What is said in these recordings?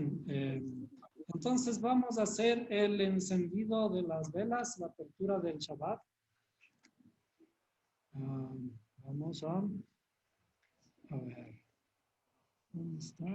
Bien, entonces vamos a hacer el encendido de las velas, la apertura del Shabbat. Vamos a ver, ¿dónde está?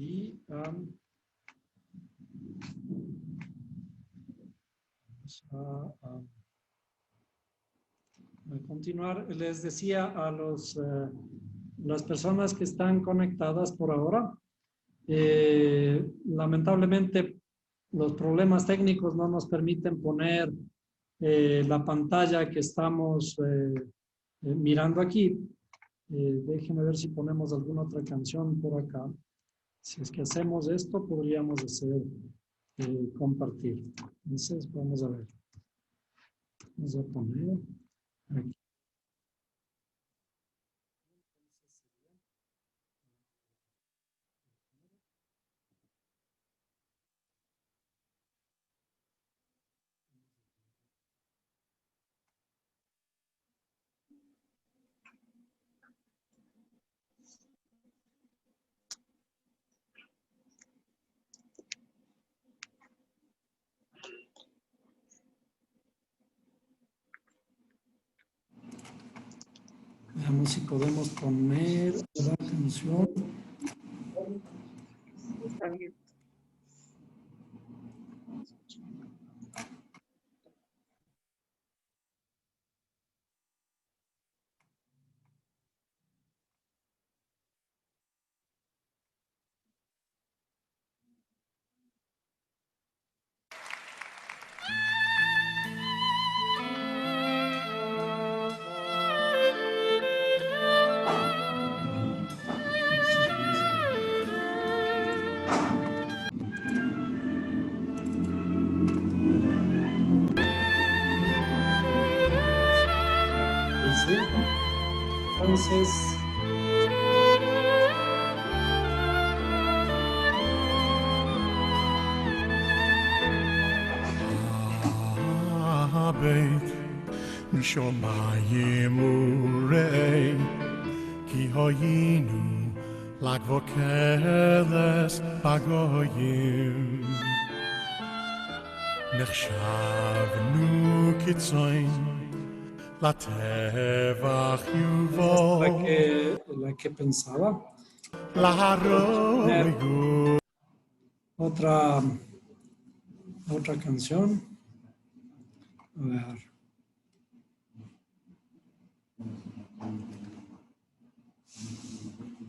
Y a continuar, les decía a las personas que están conectadas por ahora, lamentablemente los problemas técnicos no nos permiten poner la pantalla que estamos mirando aquí. Déjenme ver si ponemos alguna otra canción por acá. Si es que hacemos esto, podríamos hacer compartir. Entonces, vamos a ver. Vamos a poner aquí. Veamos si podemos poner la canción. Está bien. Sí. Entonces, beit Shomayim urei Ki hoyinu lagvokeles bagoyim Nechshavnu kitzoin Latevach yuvol la que pensaba. Laharoyu Otra canción. A ver.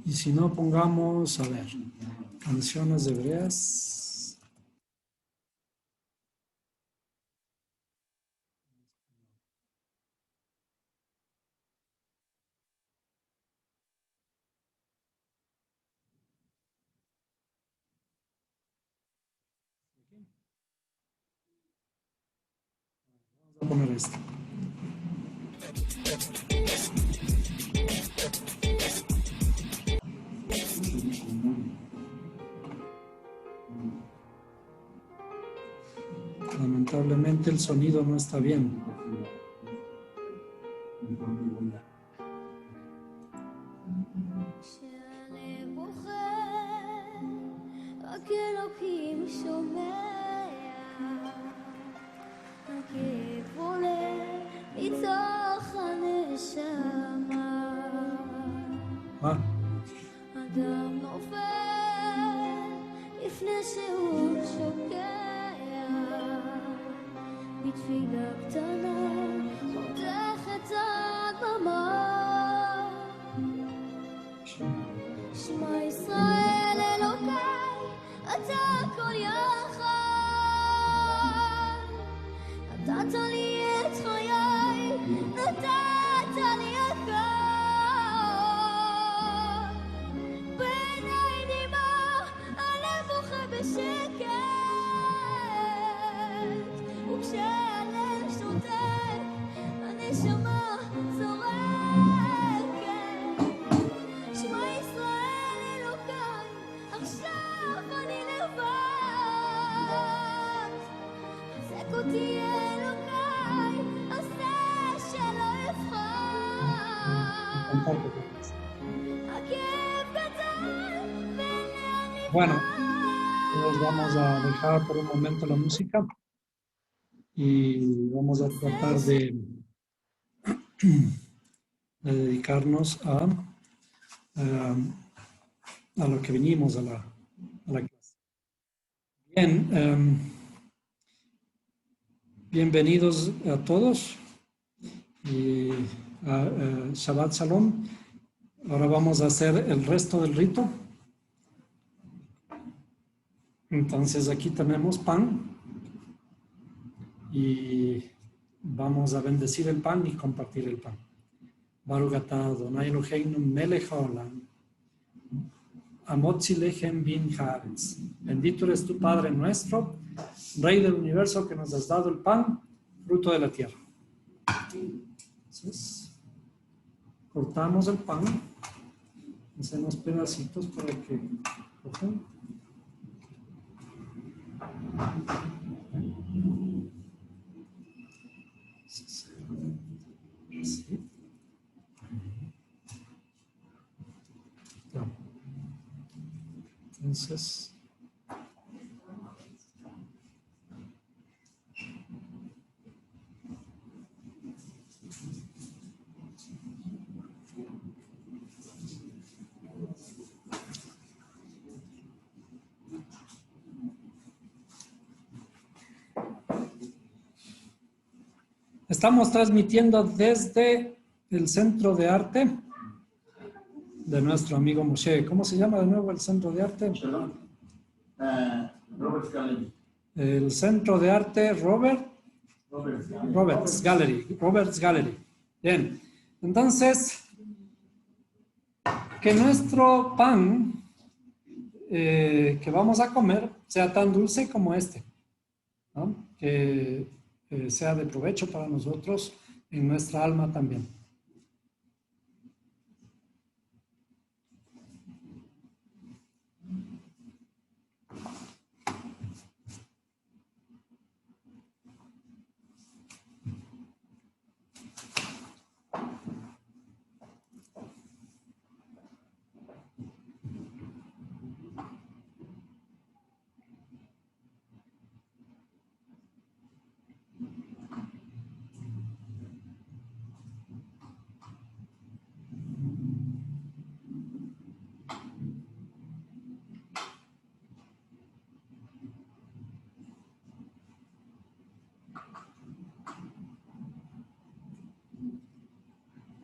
Y si no, pongamos, a ver, canciones hebreas. Vamos a poner esto. Lamentablemente el sonido no está bien. Ah. אדם נופל לפני שהוא שוקע בתפילה קטנה חותך את הדממה שמע ישראל אלוקיי אתה כל יחד נתת לי את חיי נתת לי הכל בשקט וכשהלב שותק הנשמה זורקת שמע ישראל אלוקיי עכשיו אני לבד חזק אותי אלוקיי עשה שלא אבחר הכאב גדל ולאן Bueno. Nos vamos a dejar por un momento la música y vamos a tratar de dedicarnos a lo que venimos, a a la clase. Bien, bienvenidos a todos y a Shabbat Shalom. Ahora vamos a hacer el resto del rito. Entonces aquí tenemos pan y vamos a bendecir el pan y compartir el pan. Baruch atah Adonai Eloheinu melech haolam, hamotzi lechem min haaretz. Bendito eres tu Padre nuestro, Rey del universo, que nos has dado el pan, fruto de la tierra. Entonces, cortamos el pan, hacemos pedacitos para que cojan. Así. Entonces, estamos transmitiendo desde el Centro de Arte de nuestro amigo Moshe. ¿Cómo se llama de nuevo el Centro de Arte? Robert's Gallery. El Centro de Arte Robert's Gallery. Bien. Entonces, que nuestro pan que vamos a comer sea tan dulce como este, ¿no? Que sea de provecho para nosotros en nuestra alma también.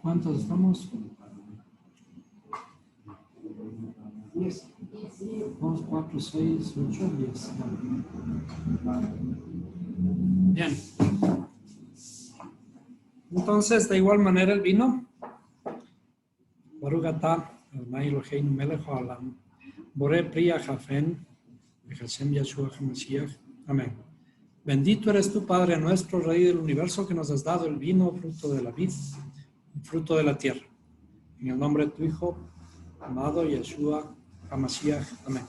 ¿Cuántos estamos? 10. 2, 4, 6, 8, 10. Bien. Entonces, de igual manera el vino. Baruch atah Adonai Eloheinu melech haolam, boré pri hafen, v'Hashem Yeshua HaMashiach. Amén. Bendito eres tú, Padre nuestro, Rey del universo, que nos has dado el vino, fruto de la vid, fruto de la tierra. En el nombre de tu Hijo, amado Yeshua HaMashiach. Amén.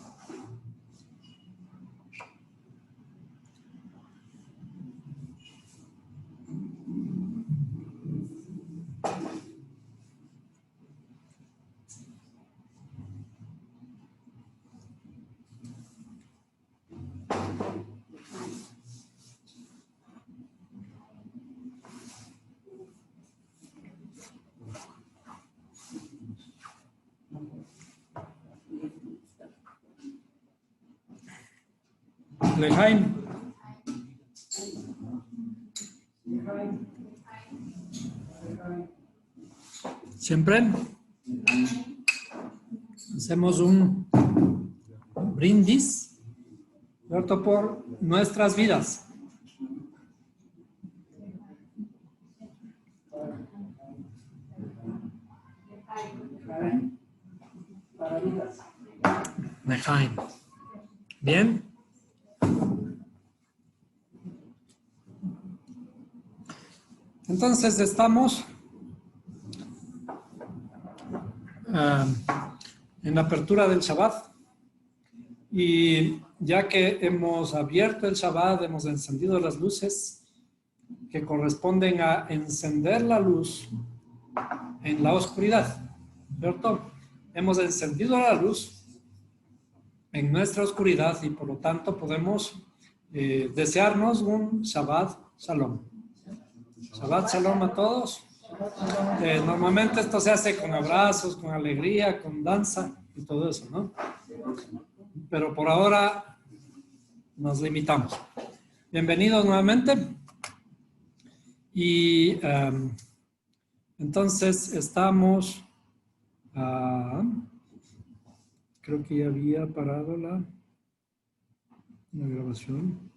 Lejaim. Siempre hacemos un brindis, ¿cierto? Por nuestras vidas. Lejaim. Bien. Entonces estamos en la apertura del Shabbat y ya que hemos abierto el Shabbat, hemos encendido las luces que corresponden a encender la luz en la oscuridad, ¿cierto? Hemos encendido la luz en nuestra oscuridad y por lo tanto podemos desearnos un Shabbat Shalom. Shabbat Shalom a todos. Normalmente esto se hace con abrazos, con alegría, con danza y todo eso, ¿no? pero por ahora nos limitamos. Bienvenidos nuevamente. Y entonces estamos, creo que ya había parado la grabación.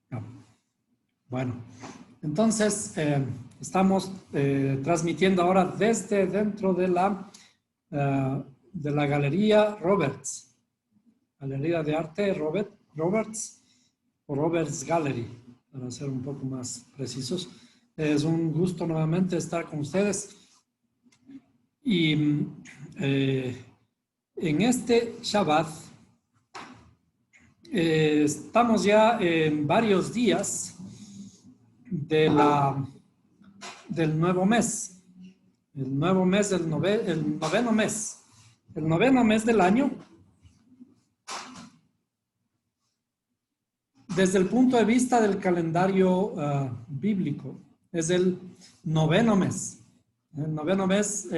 No. Bueno, entonces estamos transmitiendo ahora desde dentro de la Galería Roberts, Galería de Arte Roberts, o Roberts Gallery, para ser un poco más precisos. Es un gusto nuevamente estar con ustedes. Y en este Shabbat estamos ya en varios días del nuevo mes. El nuevo mes, el noveno mes. El noveno mes del año. Desde el punto de vista del calendario bíblico, es el noveno mes. El noveno mes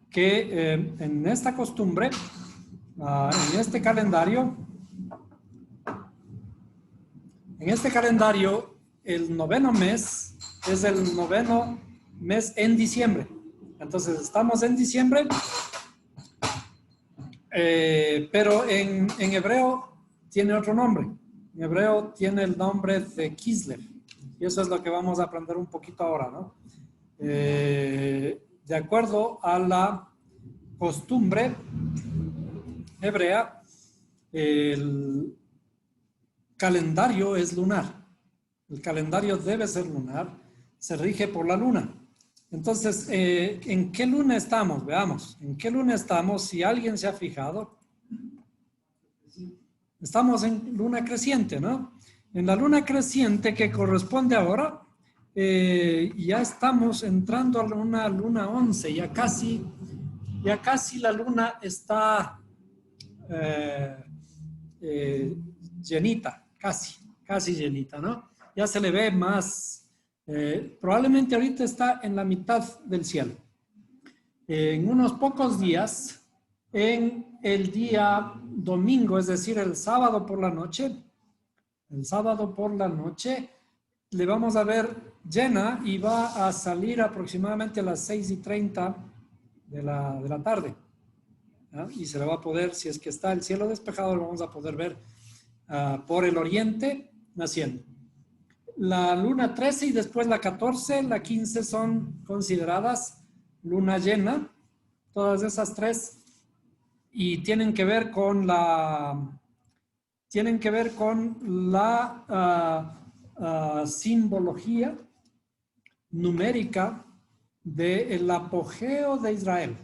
que en esta costumbre, en este calendario, el noveno mes es el noveno mes en diciembre. Entonces estamos en diciembre, pero en hebreo tiene otro nombre. En hebreo tiene el nombre de Kislev. Y eso es lo que vamos a aprender un poquito ahora, ¿no? De acuerdo a la costumbre hebrea, el calendario es lunar. El calendario debe ser lunar. Se rige por la luna. Entonces, ¿en qué luna estamos? Veamos. ¿En qué luna estamos? Si alguien se ha fijado, estamos en luna creciente, ¿no? En la luna creciente que corresponde ahora, ya estamos entrando a una luna 11, ya casi la luna está llenita, casi llenita, ¿no? Ya se le ve más, probablemente ahorita está en la mitad del cielo. En unos pocos días, en el día domingo, es decir, el sábado por la noche, le vamos a ver llena y va a salir aproximadamente a las 6:30 de la tarde. ¿Ya? Y se le va a poder, si es que está el cielo despejado, lo vamos a poder ver por el oriente naciendo. La luna 13 y después la 14, la 15 son consideradas luna llena, todas esas tres, y tienen que ver con la simbología numérica del apogeo de Israel.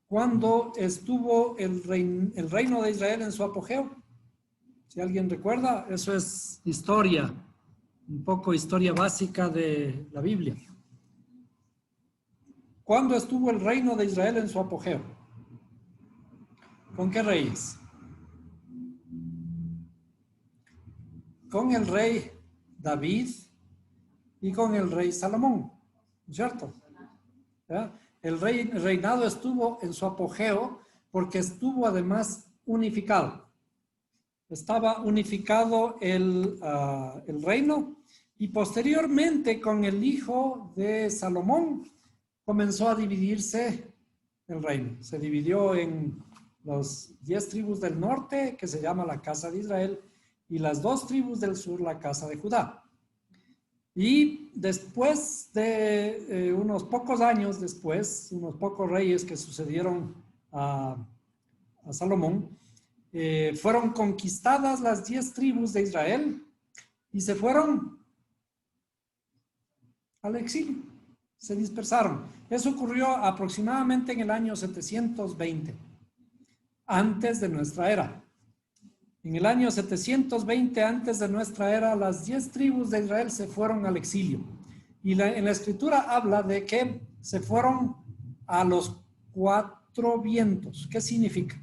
Cuando estuvo el reino de Israel en su apogeo, si alguien recuerda, eso es historia, un poco historia básica de la Biblia. ¿Cuándo estuvo el reino de Israel en su apogeo? ¿Con qué reyes? Con el rey David y con el rey Salomón, ¿cierto? ¿Ya? El reinado estuvo en su apogeo porque estuvo además unificado. Estaba unificado el reino y posteriormente con el hijo de Salomón comenzó a dividirse el reino. Se dividió en las 10 tribus del norte, que se llama la casa de Israel, y las 2 tribus del sur, la casa de Judá. Y después de unos pocos años después, unos pocos reyes que sucedieron a Salomón, fueron conquistadas las 10 tribus de Israel y se fueron al exilio, se dispersaron. Eso ocurrió aproximadamente en el año 720, antes de nuestra era. En el año 720 antes de nuestra era, las 10 tribus de Israel se fueron al exilio. Y en la escritura habla de que se fueron a los 4 vientos. ¿Qué significa?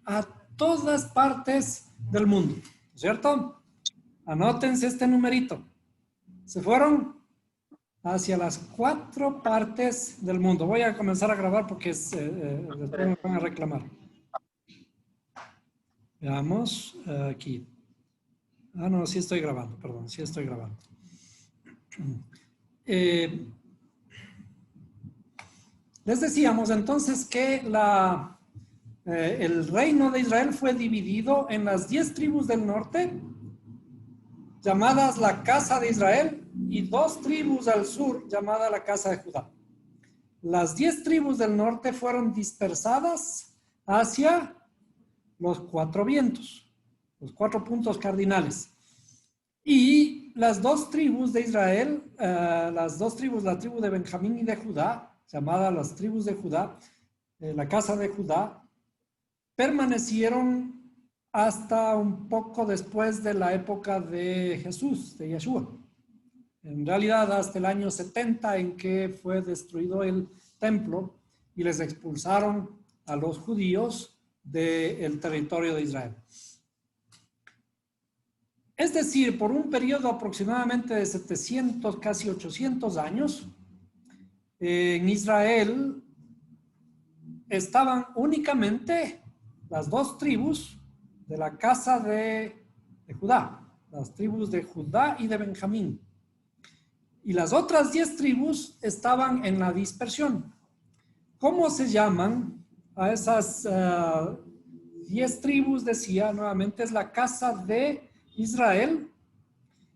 A todas partes del mundo, ¿cierto? Anótense este numerito. Se fueron hacia las 4 partes del mundo. Voy a comenzar a grabar porque después me van a reclamar. Veamos aquí. Ah, no, sí estoy grabando, perdón, sí estoy grabando. Les decíamos entonces que el reino de Israel fue dividido en las 10 tribus del norte, llamadas la casa de Israel, y 2 tribus al sur, llamada la casa de Judá. Las 10 tribus del norte fueron dispersadas hacia los 4 vientos, los 4 puntos cardinales. Y las 2 tribus de Israel, las 2 tribus, la tribu de Benjamín y de Judá, llamada las tribus de Judá, la casa de Judá, permanecieron hasta un poco después de la época de Jesús, de Yeshua. En realidad, hasta el año 70 en que fue destruido el templo y les expulsaron a los judíos del territorio de Israel. Es decir, por un periodo aproximadamente de 700, casi 800 años, en Israel estaban únicamente las 2 tribus de la casa de Judá, las tribus de Judá y de Benjamín. Y las otras 10 tribus estaban en la dispersión. ¿Cómo se llaman a esas 10 tribus? Decía nuevamente, es la casa de Israel,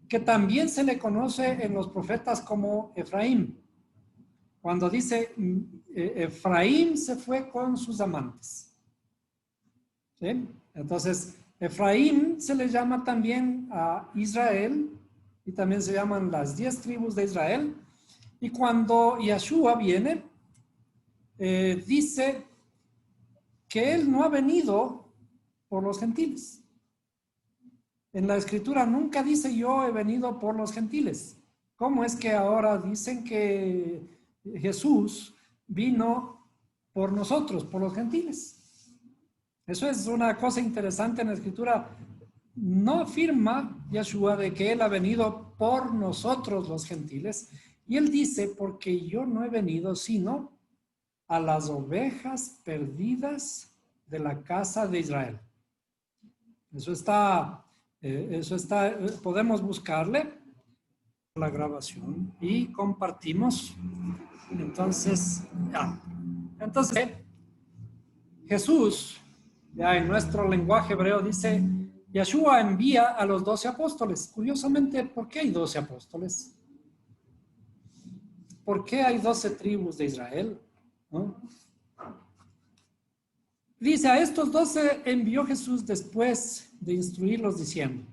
que también se le conoce en los profetas como Efraín. Cuando dice, Efraín se fue con sus amantes. ¿Sí? Entonces, Efraín se le llama también a Israel, y también se llaman las 10 tribus de Israel. Y cuando Yeshua viene, dice que él no ha venido por los gentiles. En la escritura nunca dice yo he venido por los gentiles. ¿Cómo es que ahora dicen que Jesús vino por nosotros, por los gentiles? Eso es una cosa interesante en la escritura. No afirma Yeshua de que él ha venido por nosotros los gentiles. Y él dice, porque yo no he venido sino a las ovejas perdidas de la casa de Israel. Eso está, podemos buscarle la grabación y compartimos. Entonces, Jesús, ya en nuestro lenguaje hebreo dice, Yeshua envía a los 12 apóstoles. Curiosamente, ¿por qué hay 12 apóstoles? ¿Por qué hay 12 tribus de Israel? ¿No? Dice, a estos 12 envió Jesús después de instruirlos diciendo,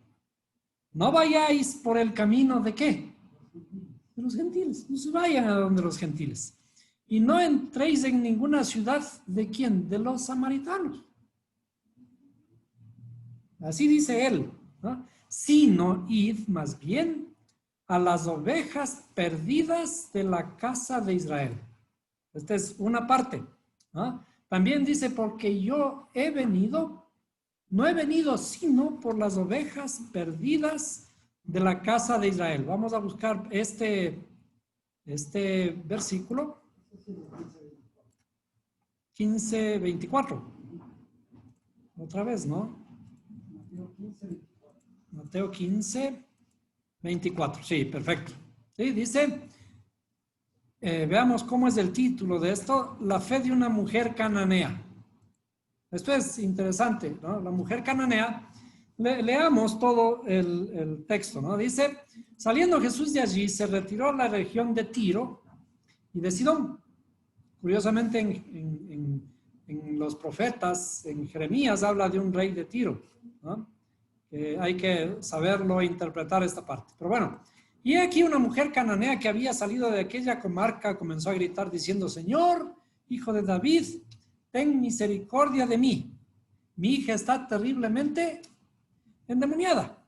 no vayáis por el camino de ¿qué? De los gentiles. No se vayan a donde los gentiles. Y no entréis en ninguna ciudad de ¿quién? De los samaritanos. Así dice él, ¿no? Sino id más bien a las ovejas perdidas de la casa de Israel. Esta es una parte, ¿no? También dice, porque yo he venido, no he venido sino por las ovejas perdidas de la casa de Israel. Vamos a buscar este versículo 15:24. Otra vez, ¿no? Mateo 15:24. Sí, perfecto. Sí, dice, veamos cómo es el título de esto, la fe de una mujer cananea. Esto es interesante, ¿no? La mujer cananea, leamos todo el texto, ¿no? Dice, saliendo Jesús de allí, se retiró a la región de Tiro y de Sidón. Curiosamente, en los profetas, en Jeremías, habla de un rey de Tiro, ¿no? Hay que saberlo e interpretar esta parte. Pero bueno, y aquí una mujer cananea que había salido de aquella comarca comenzó a gritar diciendo, Señor, hijo de David, ten misericordia de mí. Mi hija está terriblemente endemoniada.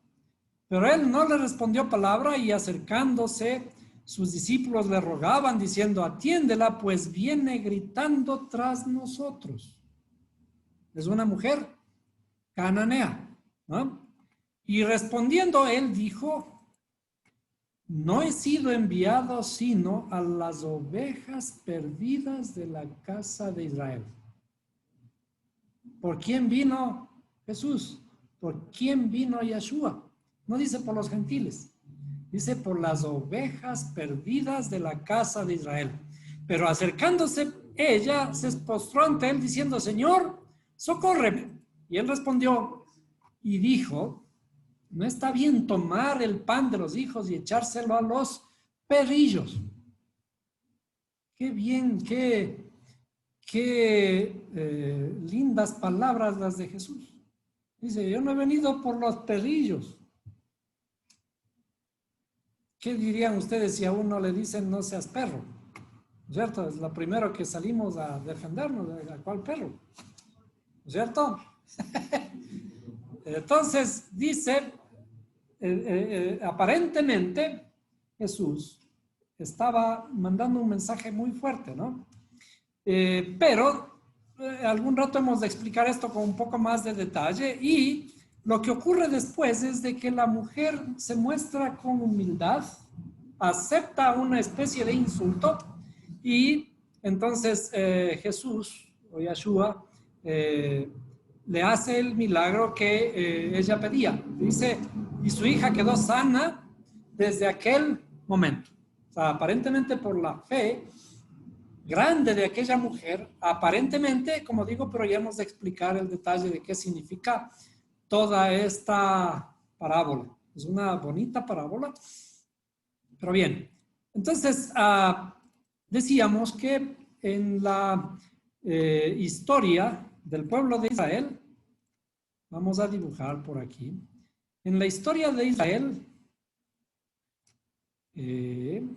Pero él no le respondió palabra y acercándose, sus discípulos le rogaban diciendo, atiéndela, pues viene gritando tras nosotros. Es una mujer cananea, ¿no? Y respondiendo él dijo, no he sido enviado sino a las ovejas perdidas de la casa de Israel. ¿Por quién vino Jesús? ¿Por quién vino Yeshua? No dice por los gentiles, dice por las ovejas perdidas de la casa de Israel. Pero acercándose, ella se postró ante él diciendo, Señor, socórreme. Y él respondió y dijo, no está bien tomar el pan de los hijos y echárselo a los perrillos. Qué bien, qué lindas palabras las de Jesús. Dice, yo no he venido por los perrillos. ¿Qué dirían ustedes si a uno le dicen no seas perro? ¿Cierto? Es lo primero que salimos a defendernos. ¿A cuál perro? ¿Cierto? Entonces dice, aparentemente Jesús estaba mandando un mensaje muy fuerte, ¿no? Pero algún rato hemos de explicar esto con un poco más de detalle, y lo que ocurre después es de que la mujer se muestra con humildad, acepta una especie de insulto, y entonces Jesús o Yeshua le hace el milagro que ella pedía. Dice, y su hija quedó sana desde aquel momento. O sea, aparentemente por la fe grande de aquella mujer, aparentemente, como digo, pero ya hemos de explicar el detalle de qué significa toda esta parábola. Es una bonita parábola. Pero bien, entonces decíamos que en la historia del pueblo de Israel, vamos a dibujar por aquí, en la historia de Israel, en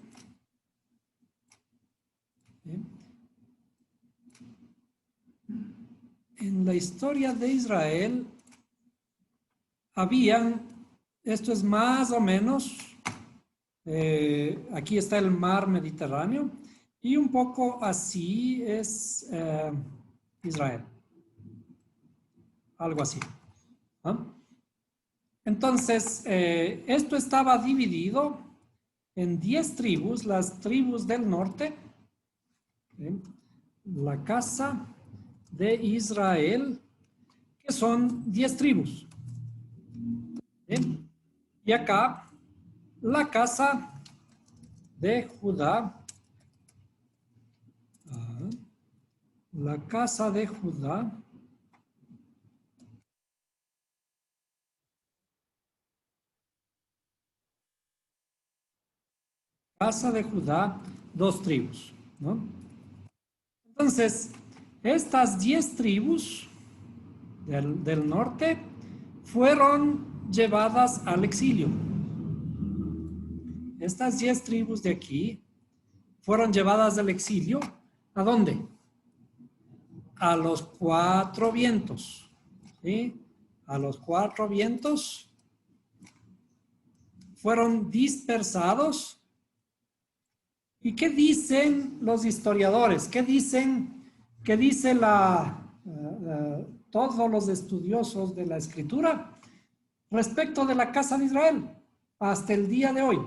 la historia de Israel habían, esto es más o menos, aquí está el mar Mediterráneo, y un poco así es Israel. Algo así. ¿No? Entonces, esto estaba dividido en 10 tribus, las tribus del norte, la casa de Israel, que son 10 tribus. Y acá, la casa de Judá, la casa de Judá, casa de Judá, 2 tribus, ¿no? Entonces, estas 10 tribus del norte fueron llevadas al exilio. Estas 10 tribus de aquí fueron llevadas al exilio. ¿A dónde? A los 4 vientos. ¿Sí? A los 4 vientos fueron dispersados. ¿Y qué dicen los historiadores? ¿Qué dicen? ¿Qué dice todos los estudiosos de la Escritura respecto de la casa de Israel hasta el día de hoy?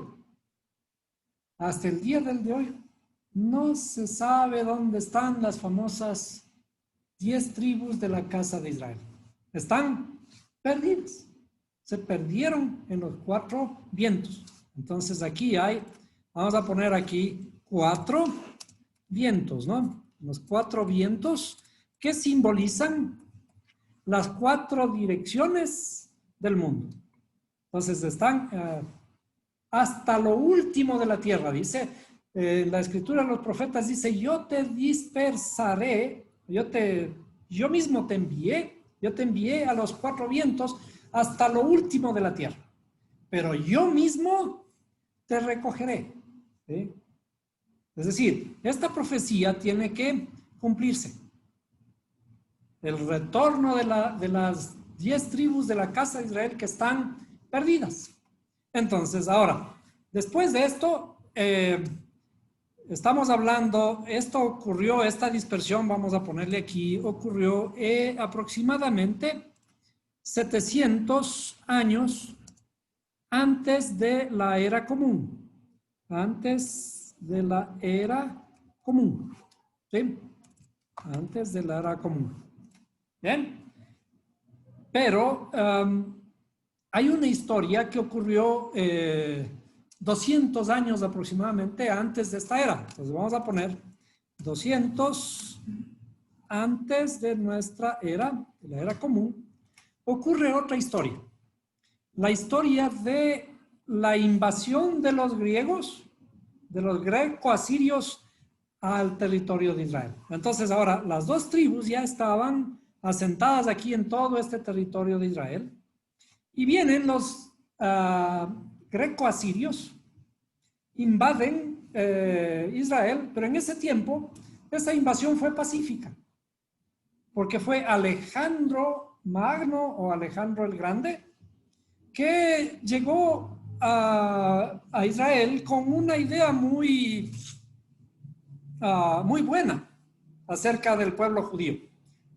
Hasta el día de hoy no se sabe dónde están las famosas 10 tribus de la casa de Israel. Están perdidas. Se perdieron en los 4 vientos. Entonces aquí hay, vamos a poner aquí 4 vientos, ¿no? Los 4 vientos que simbolizan las 4 direcciones del mundo. Entonces están hasta lo último de la tierra. Dice, la escritura de los profetas dice, yo te dispersaré, yo mismo te envié, yo te envié a los 4 vientos hasta lo último de la tierra. Pero yo mismo te recogeré. ¿Sí? Es decir, esta profecía tiene que cumplirse. El retorno de las 10 tribus de la casa de Israel que están perdidas. Entonces, ahora, después de esto, estamos hablando, esto ocurrió, esta dispersión, vamos a ponerle aquí, ocurrió aproximadamente 700 años antes de la era común. Antes de la era común. ¿Sí? Antes de la era común. Bien. Pero hay una historia que ocurrió 200 años aproximadamente antes de esta era. Entonces vamos a poner 200 antes de nuestra era, de la era común, ocurre otra historia. La historia de la invasión de los griegos, de los greco-asirios al territorio de Israel. Entonces ahora las dos tribus ya estaban asentadas aquí en todo este territorio de Israel y vienen los greco-asirios, invaden Israel, pero en ese tiempo esa invasión fue pacífica, porque fue Alejandro Magno o Alejandro el Grande que llegó a Israel con una idea muy buena acerca del pueblo judío.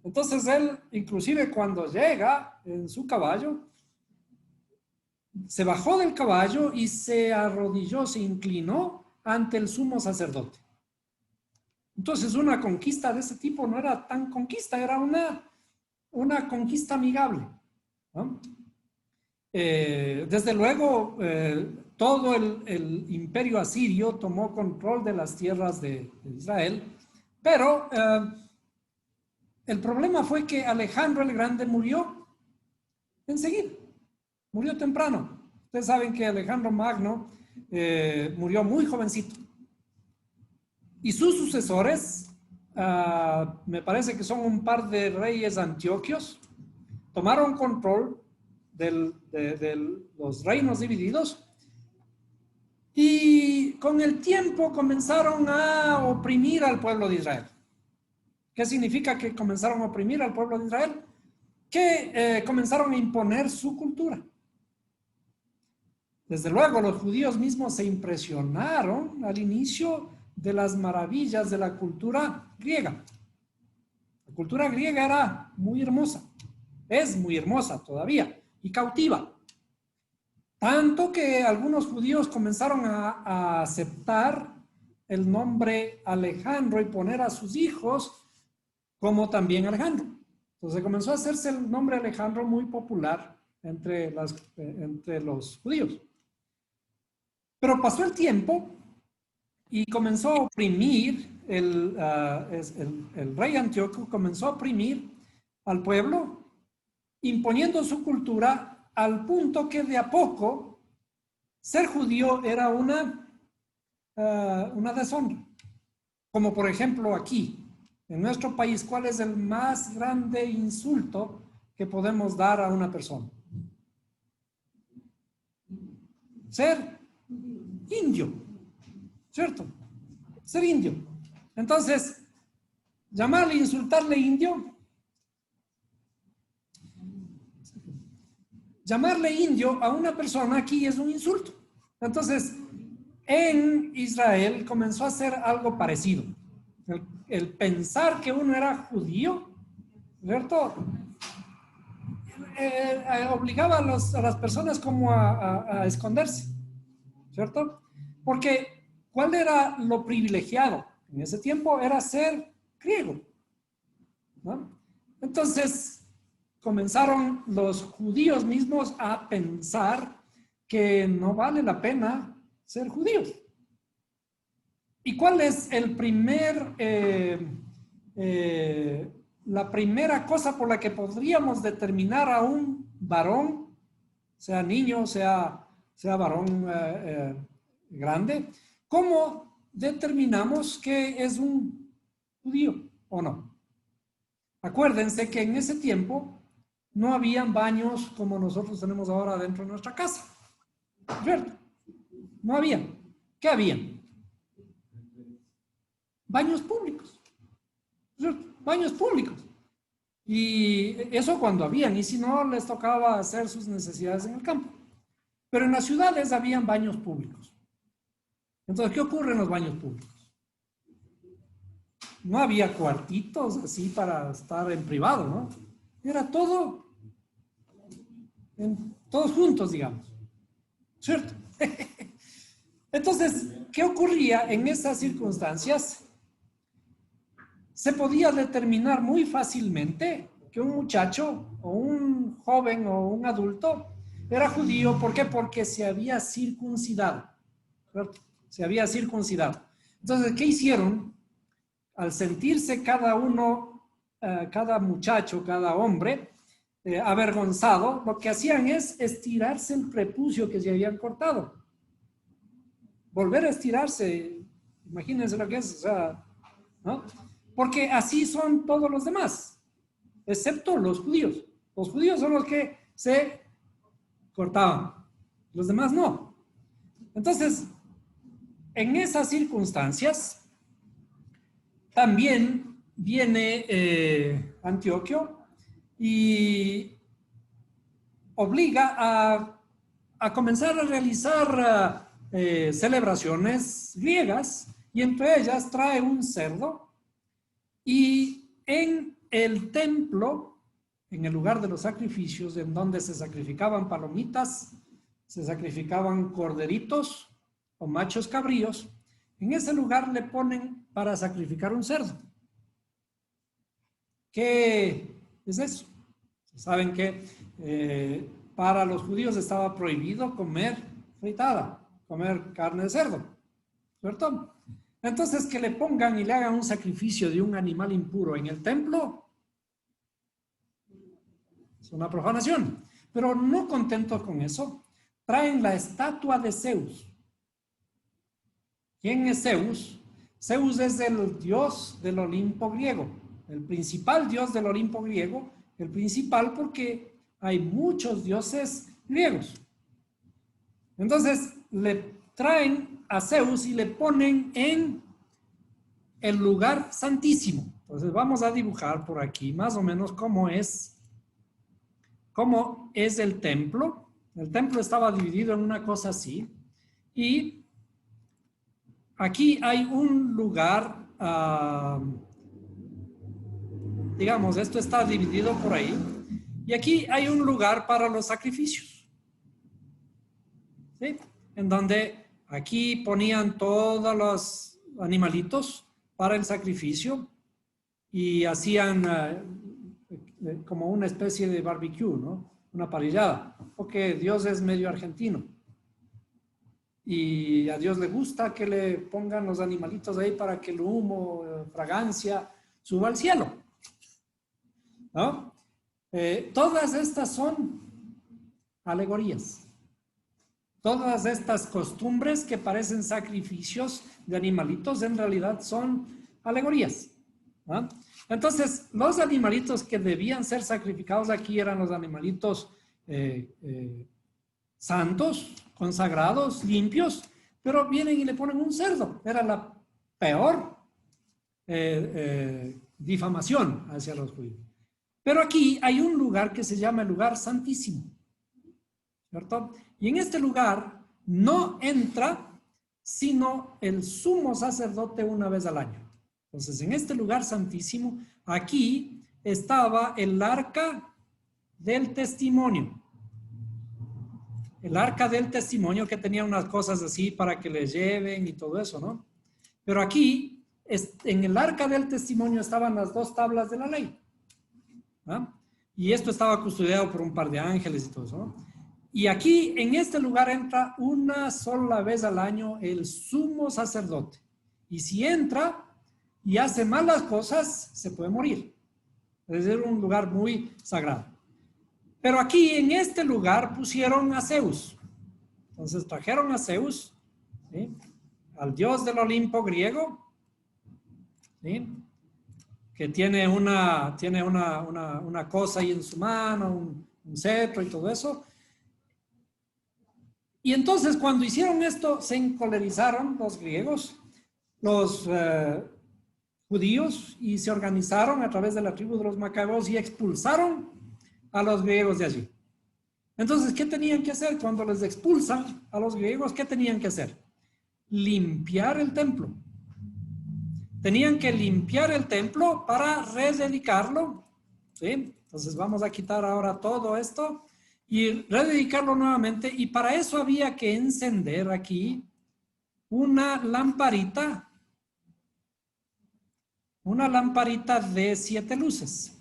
Entonces él, inclusive cuando llega en su caballo, se bajó del caballo y se arrodilló, se inclinó ante el sumo sacerdote. Entonces una conquista de ese tipo no era tan conquista, era una conquista amigable, ¿no? Desde luego, todo el imperio asirio tomó control de las tierras de Israel, pero el problema fue que Alejandro el Grande murió enseguida, murió temprano. Ustedes saben que Alejandro Magno murió muy jovencito. Y sus sucesores, me parece que son un par de reyes antioquios, tomaron control de los reinos divididos y con el tiempo comenzaron a oprimir al pueblo de Israel. ¿Qué significa que comenzaron a oprimir al pueblo de Israel? Que comenzaron a imponer su cultura. Desde luego, los judíos mismos se impresionaron al inicio de las maravillas de la cultura griega. La cultura griega era muy hermosa, es muy hermosa todavía y cautiva. Tanto que algunos judíos comenzaron a aceptar el nombre Alejandro y poner a sus hijos como también Alejandro. Entonces comenzó a hacerse el nombre Alejandro muy popular entre los judíos. Pero pasó el tiempo y comenzó a oprimir, el rey Antíoco comenzó a oprimir al pueblo, imponiendo su cultura al punto que de a poco ser judío era una deshonra. Como por ejemplo aquí, en nuestro país, ¿cuál es el más grande insulto que podemos dar a una persona? Ser indio, ¿cierto? Ser indio. Entonces, llamarle, insultarle indio, llamarle indio a una persona aquí es un insulto. Entonces, en Israel comenzó a hacer algo parecido. El pensar que uno era judío, ¿cierto? Obligaba a las personas como a esconderse, ¿cierto? Porque ¿cuál era lo privilegiado? En ese tiempo era ser griego, ¿no? Entonces comenzaron los judíos mismos a pensar que no vale la pena ser judíos. ¿Y cuál es la primera cosa por la que podríamos determinar a un varón, sea niño, sea varón grande? ¿Cómo determinamos que es un judío o no? Acuérdense que en ese tiempo no habían baños como nosotros tenemos ahora dentro de nuestra casa, ¿cierto? No había. ¿Qué habían? Baños públicos, ¿cierto? Baños públicos. Y eso cuando habían, y si no, les tocaba hacer sus necesidades en el campo. Pero en las ciudades habían baños públicos. Entonces, ¿qué ocurre en los baños públicos? No había cuartitos así para estar en privado, ¿no? Era todo, todos juntos, digamos. ¿Cierto? Entonces, ¿qué ocurría en esas circunstancias? Se podía determinar muy fácilmente que un muchacho o un joven o un adulto era judío. ¿Por qué? Porque se había circuncidado. ¿Cierto? Se había circuncidado. Entonces, ¿qué hicieron? Al sentirse cada uno, cada muchacho, cada hombre, avergonzado, lo que hacían es estirarse el prepucio que se habían cortado. Volver a estirarse, imagínense lo que es, o sea, ¿no? Porque así son todos los demás, excepto los judíos. Los judíos son los que se cortaban, los demás no. Entonces, en esas circunstancias, también viene Antioquio y obliga a comenzar a realizar celebraciones griegas, y entre ellas trae un cerdo, y en el templo, en el lugar de los sacrificios, en donde se sacrificaban palomitas, se sacrificaban corderitos o machos cabríos, en ese lugar le ponen para sacrificar un cerdo. ¿Qué es eso? Saben que para los judíos estaba prohibido comer fritada, comer carne de cerdo, ¿cierto? Entonces, que le pongan y le hagan un sacrificio de un animal impuro en el templo es una profanación. Pero no contentos con eso, traen la estatua de Zeus. ¿Quién es Zeus? Zeus es el dios del Olimpo griego, el principal dios del Olimpo griego, el principal porque hay muchos dioses griegos. Entonces, le traen a Zeus y le ponen en el lugar santísimo. Entonces vamos a dibujar por aquí más o menos cómo es el templo. El templo estaba dividido en una cosa así, y aquí hay un lugar, digamos, esto está dividido por ahí, y aquí hay un lugar para los sacrificios, ¿sí? En donde aquí ponían todos los animalitos para el sacrificio y hacían como una especie de barbecue, ¿no? Una parrillada, porque Dios es medio argentino y a Dios le gusta que le pongan los animalitos ahí para que el humo, fragancia, suba al cielo, ¿no? Todas estas son alegorías. Todas estas costumbres que parecen sacrificios de animalitos en realidad son alegorías, ¿no? Entonces, los animalitos que debían ser sacrificados aquí eran los animalitos santos, consagrados, limpios, pero vienen y le ponen un cerdo. Era la peor difamación hacia los judíos. Pero aquí hay un lugar que se llama el lugar santísimo, ¿cierto? Y en este lugar no entra sino el sumo sacerdote una vez al año. Entonces, en este lugar santísimo, aquí estaba el arca del testimonio. El arca del testimonio, que tenía unas cosas así para que le lleven y todo eso, ¿no? Pero aquí, en el arca del testimonio estaban las dos tablas de la ley, ¿no? Y esto estaba custodiado por un par de ángeles y todo eso, ¿no? Y aquí, en este lugar, entra una sola vez al año el sumo sacerdote. Y si entra y hace malas cosas, se puede morir. Es decir, un lugar muy sagrado. Pero aquí, en este lugar, pusieron a Zeus. Entonces, trajeron a Zeus, ¿sí? Al dios del Olimpo griego, ¿sí? Que tiene una cosa ahí en su mano, un cetro y todo eso. Y entonces, cuando hicieron esto, se encolerizaron los griegos, los judíos, y se organizaron a través de la tribu de los macabeos y expulsaron a los griegos de allí. Entonces, ¿qué tenían que hacer? Cuando les expulsan a los griegos, ¿qué tenían que hacer? Limpiar el templo. Tenían que limpiar el templo para rededicarlo, ¿sí? Entonces, vamos a quitar ahora todo esto y rededicarlo nuevamente, y para eso había que encender aquí una lamparita de 7 luces.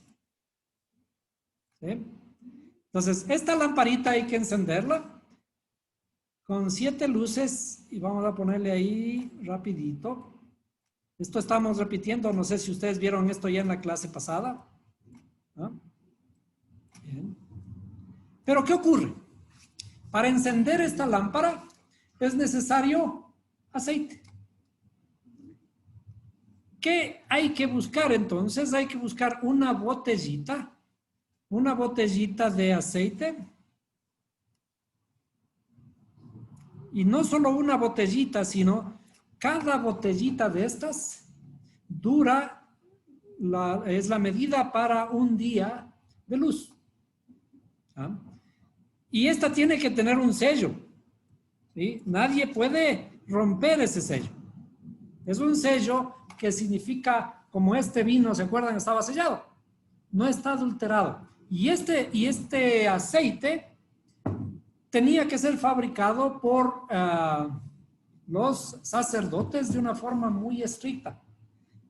¿Sí? Entonces, esta lamparita hay que encenderla con 7 luces y vamos a ponerle ahí rapidito. Esto estamos repitiendo, no sé si ustedes vieron esto ya en la clase pasada. ¿Ah? Bien. Pero ¿qué ocurre? Para encender esta lámpara es necesario aceite. ¿Qué hay que buscar entonces? Hay que buscar una botellita de aceite. Y no solo una botellita, sino cada botellita de estas es la medida para un día de luz. ¿Ah? Y esta tiene que tener un sello. ¿Sí? Nadie puede romper ese sello. Es un sello que significa, como este vino, ¿se acuerdan? Estaba sellado. No está adulterado. Y este aceite tenía que ser fabricado por los sacerdotes de una forma muy estricta.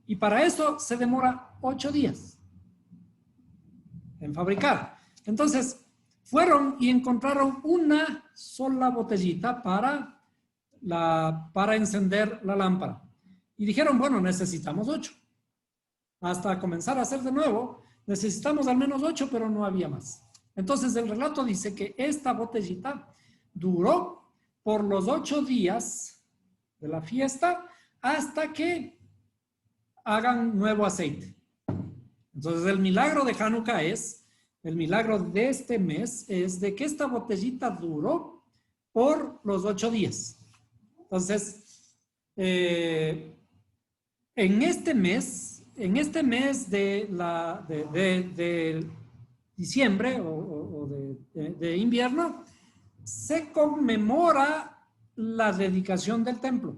Y para eso se demora 8 días en fabricar. Entonces, fueron y encontraron una sola botellita para encender la lámpara. Y dijeron, bueno, necesitamos 8. Hasta comenzar a hacer de nuevo, necesitamos al menos 8, pero no había más. Entonces el relato dice que esta botellita duró por los 8 días de la fiesta hasta que hagan nuevo aceite. Entonces el milagro de Hanukkah el milagro de este mes es de que esta botellita duró por los 8 días. Entonces, en este mes de diciembre o de invierno, se conmemora la dedicación del templo.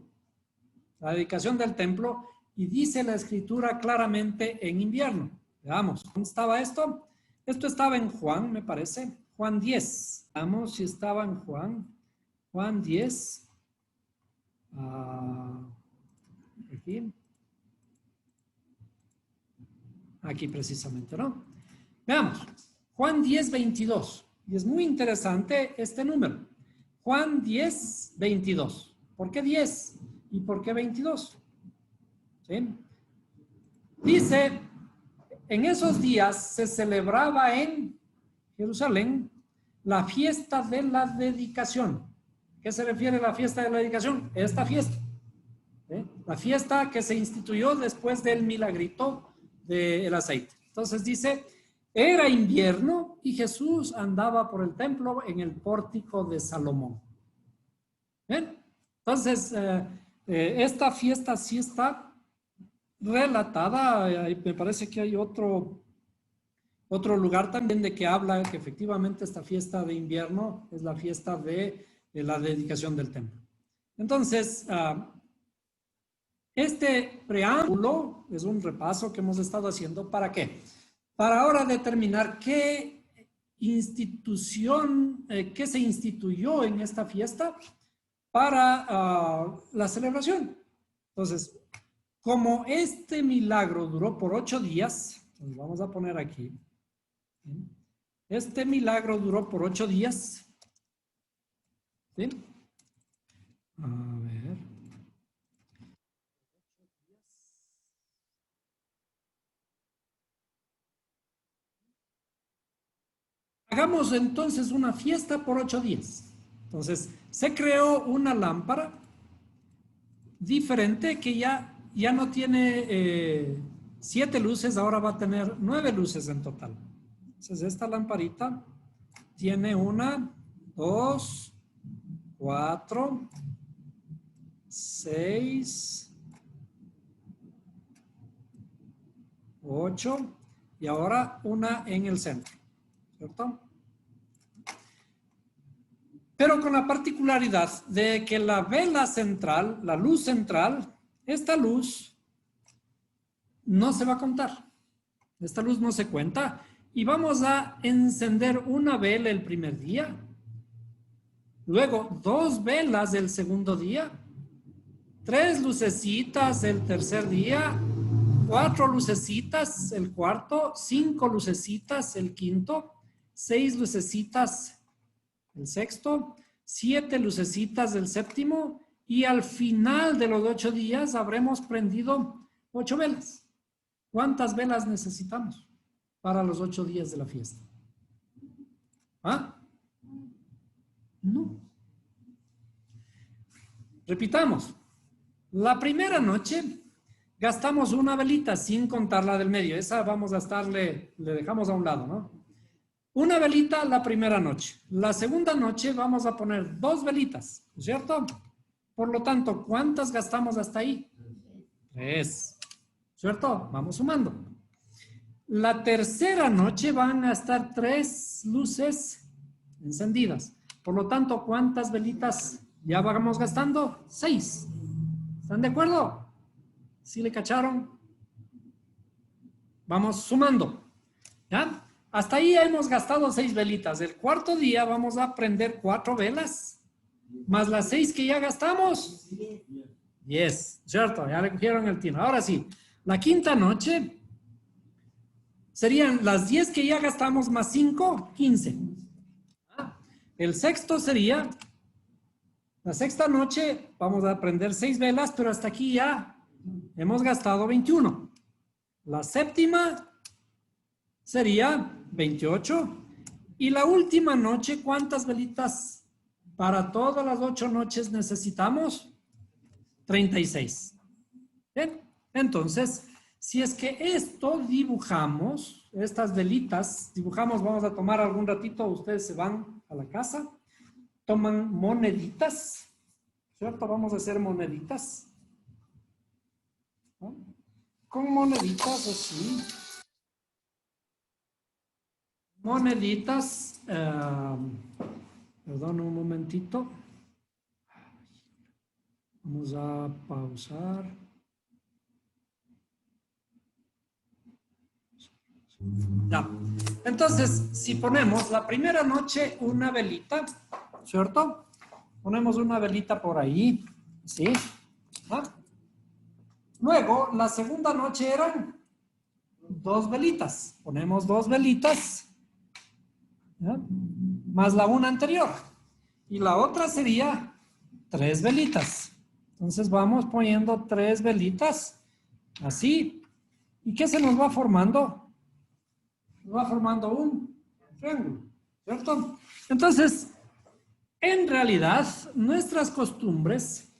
La dedicación del templo, y dice la escritura claramente en invierno. Veamos, ¿dónde estaba esto? Esto estaba en Juan, me parece. Juan 10. Veamos si estaba en Juan 10. Aquí. Aquí precisamente, ¿no? Veamos. Juan 10, 22. Y es muy interesante este número. Juan 10, 22. ¿Por qué 10? ¿Y por qué 22? ¿Sí? Dice, en esos días se celebraba en Jerusalén la fiesta de la dedicación. ¿Qué se refiere a la fiesta de la dedicación? Esta fiesta. ¿Sí? La fiesta que se instituyó después del milagrito del aceite. Entonces dice, era invierno y Jesús andaba por el templo en el pórtico de Salomón. ¿Bien? Entonces, esta fiesta sí está relatada. Me parece que hay otro lugar también de que habla que efectivamente esta fiesta de invierno es la fiesta de la dedicación del templo. Entonces, este preámbulo es un repaso que hemos estado haciendo. ¿Para qué? Para ahora determinar qué institución, qué se instituyó en esta fiesta para la celebración. Entonces, como este milagro duró por 8 días, pues vamos a poner aquí. Este milagro duró por 8 días. ¿Sí? A ver. Hagamos entonces una fiesta por 8 días. Entonces, se creó una lámpara diferente que ya no tiene 7 luces, ahora va a tener 9 luces en total. Entonces, esta lamparita tiene 1, 2, 4, 6, 8 y ahora una en el centro, ¿cierto? Pero con la particularidad de que la vela central, la luz central, esta luz no se va a contar. Esta luz no se cuenta. Y vamos a encender una vela el primer día. Luego 2 velas el segundo día. 3 lucecitas el tercer día, 4 lucecitas el cuarto, 5 lucecitas el quinto, 6 lucecitas el sexto, 7 lucecitas el séptimo, y al final de los 8 días habremos prendido 8 velas. ¿Cuántas velas necesitamos para los 8 días de la fiesta? ¿Ah? No. Repitamos. La primera noche gastamos una velita sin contar la del medio. Esa vamos a estarle, le dejamos a un lado, ¿no? Una velita la primera noche. La segunda noche vamos a poner 2 velitas, ¿cierto? Por lo tanto, ¿cuántas gastamos hasta ahí? 3. ¿Cierto? Vamos sumando. La tercera noche van a estar 3 luces encendidas. Por lo tanto, ¿cuántas velitas ya vamos gastando? 6. ¿Están de acuerdo? ¿Sí le cacharon? Vamos sumando. ¿Ya? Hasta ahí hemos gastado 6 velitas. El cuarto día vamos a prender 4 velas. Más las 6 que ya gastamos. 10. ¿Cierto? Ya le cogieron el tino. Ahora sí. La quinta noche serían las 10 que ya gastamos más 5, 15. El sexto sería, la sexta noche vamos a prender 6 velas, pero hasta aquí ya hemos gastado 21. La séptima sería 28. Y la última noche, ¿cuántas velitas para todas las 8 noches necesitamos? 36. Bien. Entonces, si es que esto dibujamos, estas velitas, dibujamos, vamos a tomar algún ratito, ustedes se van a la casa, toman moneditas, ¿cierto? Vamos a hacer moneditas. ¿No? Con moneditas así. Moneditas, perdón un momentito. Vamos a pausar. Ya. Entonces, si ponemos la primera noche una velita, ¿cierto? Ponemos una velita por ahí, ¿sí? ¿Ah? Luego, la segunda noche eran 2 velitas. Ponemos 2 velitas, ¿ya? Más la una anterior. Y la otra sería 3 velitas. Entonces, vamos poniendo 3 velitas, así. ¿Y qué se nos va formando? Va formando un triángulo, ¿cierto? Entonces, en realidad, nuestras costumbres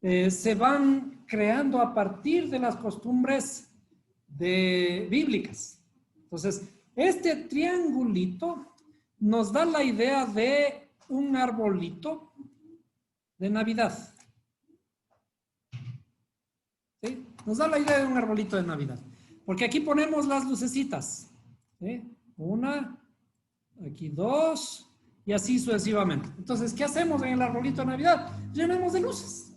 se van creando a partir de las costumbres bíblicas. Entonces, este triangulito nos da la idea de un arbolito de Navidad. ¿Sí? Nos da la idea de un arbolito de Navidad. Porque aquí ponemos las lucecitas. ¿Sí? 1, aquí 2, y así sucesivamente. Entonces, ¿qué hacemos en el arbolito de Navidad? Llenamos de luces.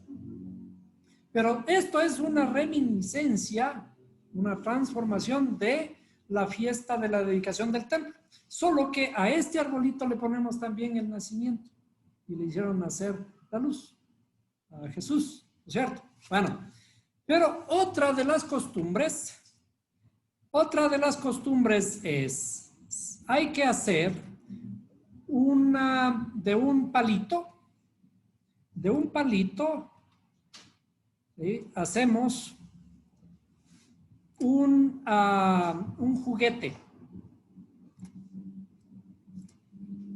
Pero esto es una reminiscencia, una transformación de la fiesta de la dedicación del templo. Solo que a este arbolito le ponemos también el nacimiento y le hicieron nacer la luz a Jesús, ¿no es cierto? Bueno, pero otra de las costumbres es, hay que hacer de un palito, ¿sí? Hacemos un juguete.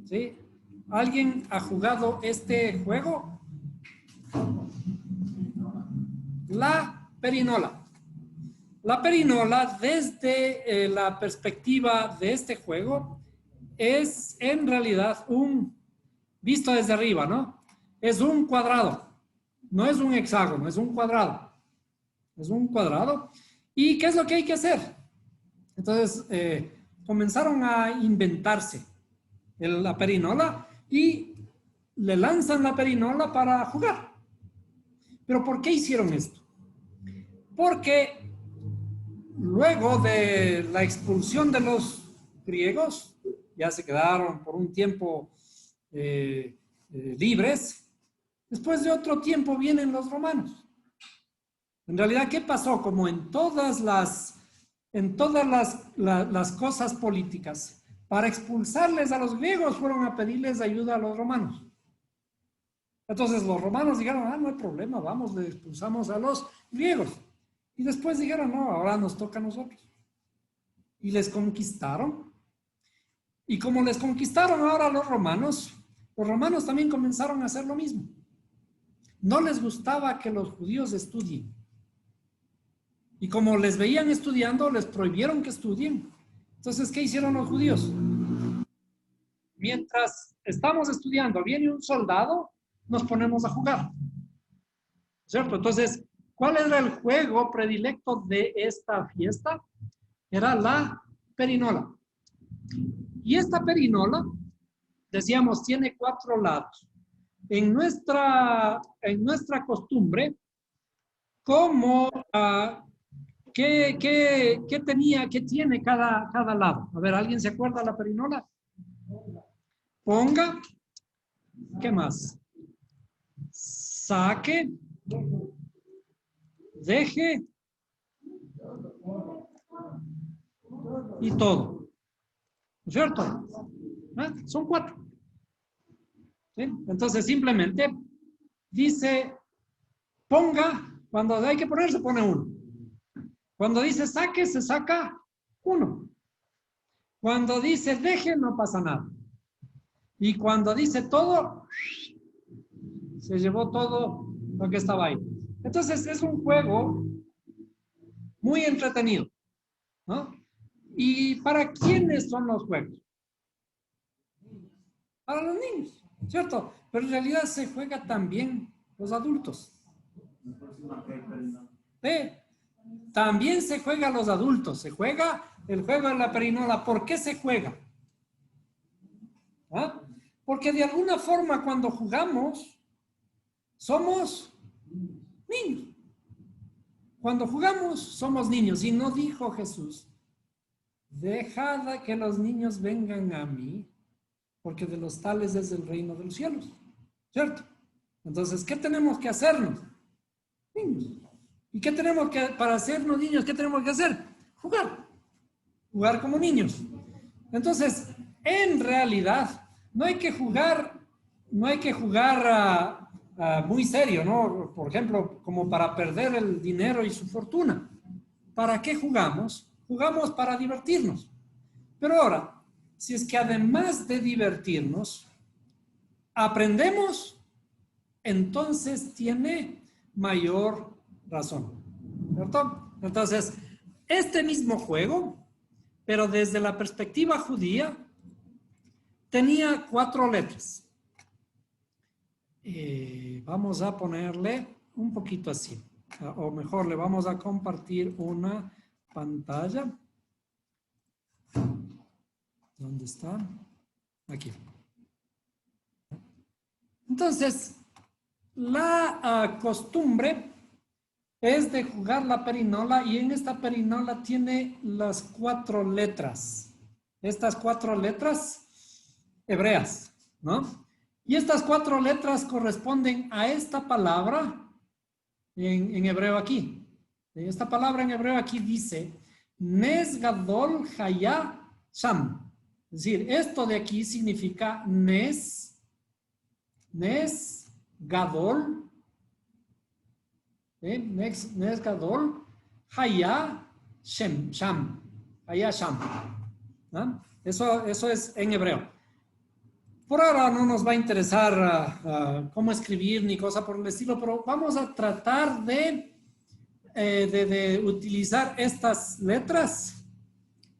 ¿Sí? ¿Alguien ha jugado este juego? La perinola. La perinola, desde la perspectiva de este juego, es en realidad visto desde arriba, ¿no? Es un cuadrado. No es un hexágono, es un cuadrado. Es un cuadrado. ¿Y qué es lo que hay que hacer? Entonces, comenzaron a inventarse la perinola y le lanzan la perinola para jugar. ¿Pero por qué hicieron esto? Porque luego de la expulsión de los griegos, ya se quedaron por un tiempo libres. Después de otro tiempo vienen los romanos. En realidad, ¿qué pasó? Como en todas las cosas políticas, para expulsarles a los griegos fueron a pedirles ayuda a los romanos. Entonces los romanos dijeron, no hay problema, vamos, le expulsamos a los griegos. Y después dijeron, no, ahora nos toca a nosotros. Y les conquistaron. Y como les conquistaron ahora a los romanos también comenzaron a hacer lo mismo. No les gustaba que los judíos estudien. Y como les veían estudiando, les prohibieron que estudien. Entonces, ¿qué hicieron los judíos? Mientras estamos estudiando, viene un soldado, nos ponemos a jugar. ¿Cierto? Entonces, ¿cuál era el juego predilecto de esta fiesta? Era la perinola. Y esta perinola, decíamos, tiene 4 lados. En nuestra costumbre, ¿cómo, qué tiene cada lado? A ver, ¿alguien se acuerda de la perinola? Ponga. ¿Qué más? Saque. Deje. Y todo. ¿No es cierto? Son 4. ¿Sí? Entonces simplemente dice ponga, cuando hay que poner se pone 1. Cuando dice saque se saca 1. Cuando dice deje no pasa nada. Y cuando dice todo, se llevó todo lo que estaba ahí. Entonces es un juego muy entretenido, ¿no? ¿Y para quiénes son los juegos? Para los niños, ¿cierto? Pero en realidad se juega también los adultos. También se juega a los adultos. Se juega el juego de la perinola. ¿Por qué se juega? ¿Ah? Porque de alguna forma cuando jugamos, somos niños. Cuando jugamos, somos niños. Y no dijo Jesús, dejad que los niños vengan a mí, porque de los tales es el reino de los cielos. ¿Cierto? Entonces, ¿qué tenemos que hacernos? Niños. ¿Y qué tenemos que, para hacernos niños, qué tenemos que hacer? Jugar. Jugar como niños. Entonces, en realidad, no hay que jugar muy serio, ¿no? Por ejemplo, como para perder el dinero y su fortuna. ¿Para qué jugamos? Jugamos para divertirnos. Pero ahora, si es que además de divertirnos, aprendemos, entonces tiene mayor razón, ¿cierto? Entonces, este mismo juego, pero desde la perspectiva judía, tenía 4 letras. Vamos a ponerle un poquito así, o mejor, le vamos a compartir una pantalla. ¿Dónde está? Aquí. Entonces, la costumbre es de jugar la perinola y en esta perinola tiene las 4 letras. Estas 4 letras hebreas, ¿no? Y estas 4 letras corresponden a esta palabra en hebreo aquí. Esta palabra en hebreo aquí dice Nes Gadol Haya Sham. Es decir, esto de aquí significa Nes Gadol, Nes Gadol, Haya Sham, Haya Sham. ¿No? Eso es en hebreo. Por ahora no nos va a interesar cómo escribir ni cosa por el estilo, pero vamos a tratar de utilizar estas letras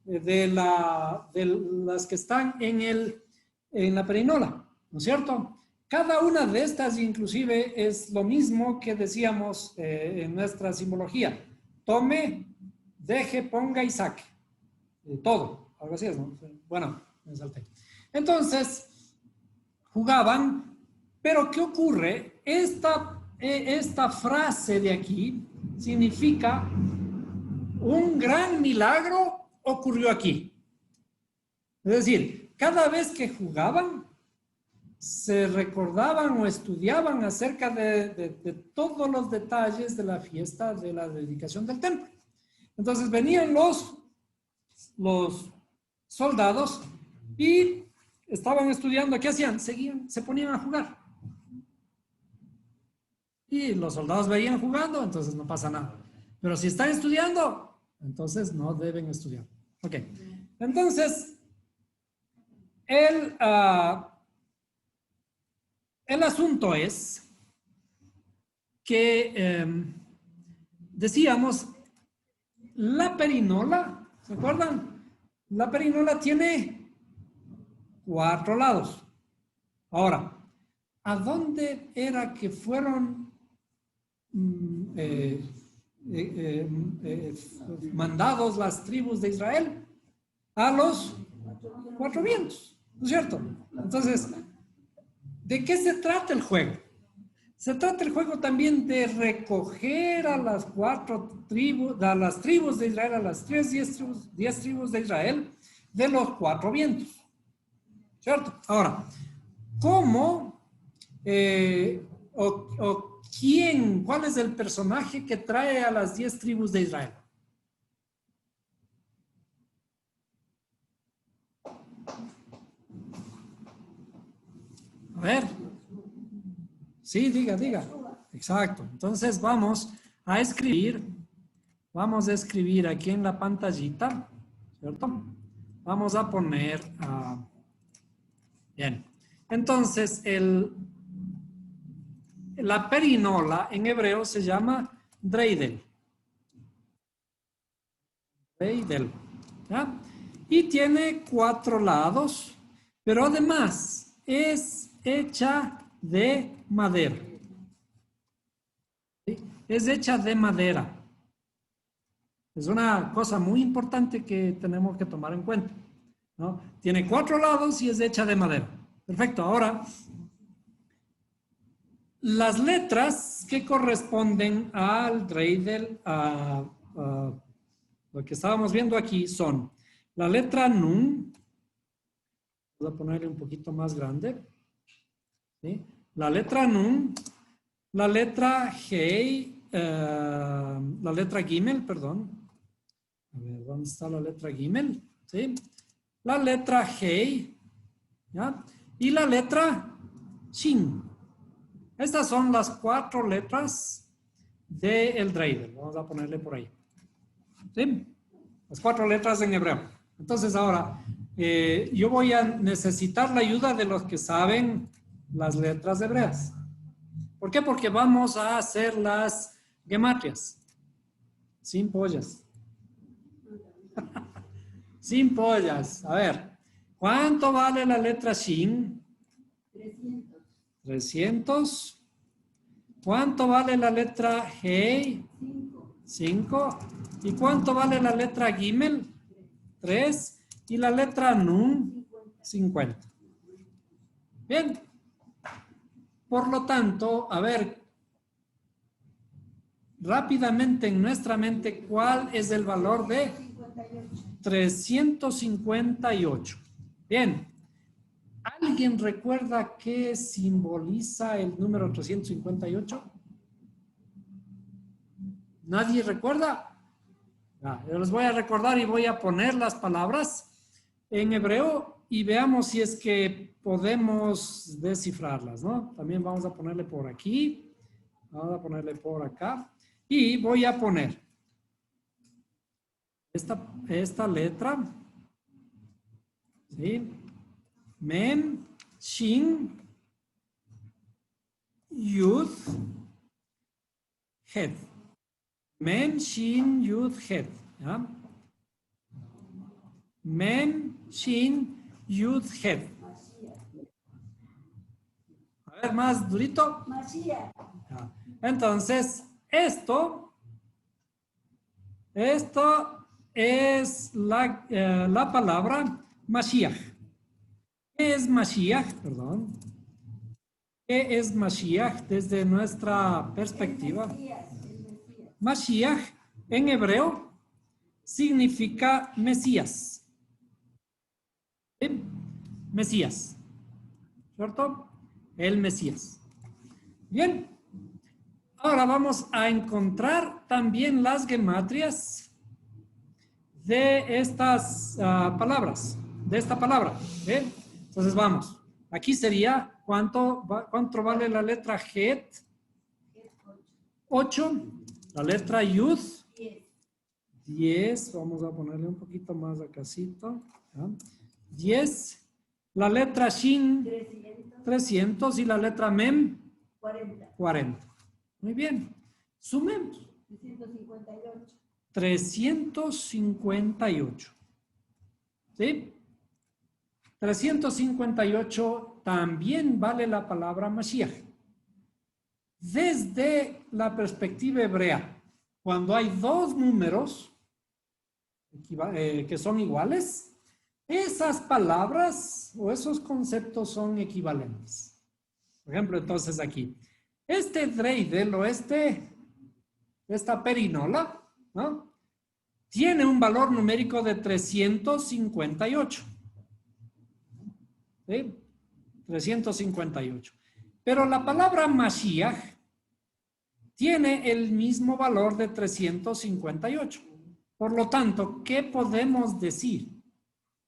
de las que están en la perinola, ¿no es cierto? Cada una de estas inclusive es lo mismo que decíamos en nuestra simbología. Tome, deje, ponga y saque. Todo, algo así es, ¿no? Bueno, me salté. Entonces, jugaban, pero ¿qué ocurre? Esta frase de aquí significa un gran milagro ocurrió aquí. Es decir, cada vez que jugaban, se recordaban o estudiaban acerca de todos los detalles de la fiesta de la dedicación del templo. Entonces venían los soldados y estaban estudiando. ¿Qué hacían? Seguían, se ponían a jugar. Y los soldados veían jugando, entonces no pasa nada. Pero si están estudiando, entonces no deben estudiar. Ok. Entonces, el asunto es que decíamos, la perinola, ¿se acuerdan? La perinola tiene 4 lados. Ahora, ¿a dónde era que fueron mandados las tribus de Israel? A los 4 vientos, ¿no es cierto? Entonces, ¿de qué se trata el juego? Se trata el juego también de recoger a las 4 tribus, a las tribus de Israel, a las 10 tribus de Israel, de los 4 vientos, ¿cierto? Ahora, ¿cómo o quién, cuál es el personaje que trae a las 10 tribus de Israel? A ver. Sí, diga. Exacto. Entonces vamos a escribir aquí en la pantallita, ¿cierto? Vamos a poner, bien. Entonces, la perinola en hebreo se llama dreidel. ¿Ya? Y tiene 4 lados, pero además es hecha de madera. ¿Sí? Es hecha de madera. Es una cosa muy importante que tenemos que tomar en cuenta, ¿no? Tiene 4 lados y es hecha de madera. Perfecto. Ahora, las letras que corresponden al dreidel, lo que estábamos viendo aquí son la letra Nun. Voy a ponerle un poquito más grande. ¿Sí? La letra Nun, la letra Hei, la letra Gimel, perdón. A ver, ¿dónde está la letra Gimel? ¿Sí? La letra Hei, ¿ya? Y la letra Shin. Estas son las 4 letras del dreidel. Vamos a ponerle por ahí. ¿Sí? Las 4 letras en hebreo. Entonces ahora, yo voy a necesitar la ayuda de los que saben las letras hebreas. ¿Por qué? Porque vamos a hacer las gematrias. Sin pollas. Sin pollas. A ver, ¿cuánto vale la letra Shin? 300. ¿Cuánto vale la letra Hei? 5. ¿Y cuánto vale la letra Gimel? 3. Y la letra Nun, 50. Bien. Por lo tanto, a ver, rápidamente en nuestra mente, ¿cuál es el valor de 358? Bien. ¿Alguien recuerda qué simboliza el número 358? ¿Nadie recuerda? Yo les voy a recordar y voy a poner las palabras en hebreo y veamos si es que podemos descifrarlas, ¿no? También vamos a ponerle por aquí, vamos a ponerle por acá y voy a poner esta letra, ¿sí? Mem, Shin, Yud, Het. Mem, Shin, Yud, Het. ¿Ya? Mem, Shin, Yud, Het. A ver, más durito. Ya. Entonces, esto es la palabra Mashiach. ¿Qué es Mashiach? Perdón. ¿Qué es Mashiach desde nuestra perspectiva? Mashiach en hebreo significa Mesías. ¿Sí? Mesías. ¿Cierto? el Mesías. Bien. Ahora vamos a encontrar también las gematrias de estas palabras, de esta palabra. ¿Bien? Entonces vamos. Aquí sería, ¿cuánto vale la letra Het? 8. La letra Yud. 10. Vamos a ponerle un poquito más acasito. 10. La letra Shin. 300. Y la letra Mem. 40. Muy bien. Sumemos. 358. ¿Sí? 358 también vale la palabra Mashiach. Desde la perspectiva hebrea, cuando hay dos números que son iguales, esas palabras o esos conceptos son equivalentes. Por ejemplo, entonces aquí, este dreidel o esta perinola, ¿no? Tiene un valor numérico de 358. ¿Sí? 358. Pero la palabra Mashiach tiene el mismo valor de 358. Por lo tanto, ¿qué podemos decir?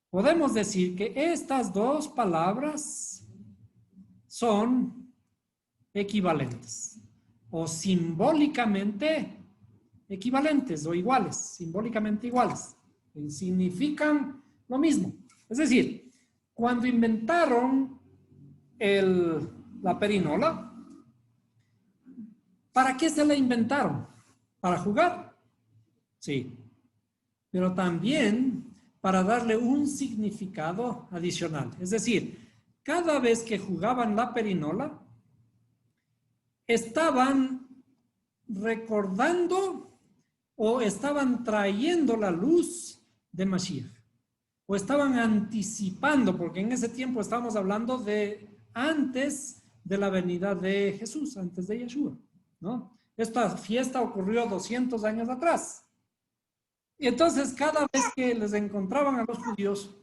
Podemos decir que estas dos palabras son equivalentes o simbólicamente equivalentes o iguales, simbólicamente iguales. Significan lo mismo. Es decir, cuando inventaron la perinola, ¿para qué se la inventaron? ¿Para jugar? Sí. Pero también para darle un significado adicional. Es decir, cada vez que jugaban la perinola, estaban recordando o estaban trayendo la luz de Mashiach. O estaban anticipando, porque en ese tiempo estábamos hablando de antes de la venida de Jesús, antes de Yeshua, ¿no? Esta fiesta ocurrió 200 años atrás. Y entonces cada vez que les encontraban a los judíos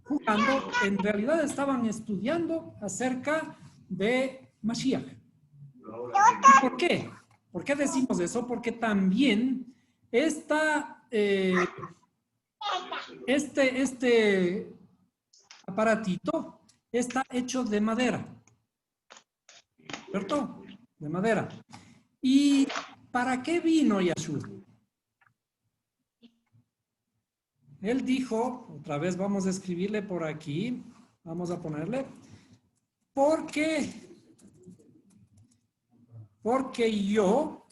jugando, en realidad estaban estudiando acerca de Mashiach. ¿Por qué? ¿Por qué decimos eso? Porque también este aparatito está hecho de madera, ¿cierto? De madera. ¿Y para qué vino Yeshua? Él dijo, otra vez vamos a escribirle por aquí, vamos a ponerle, porque yo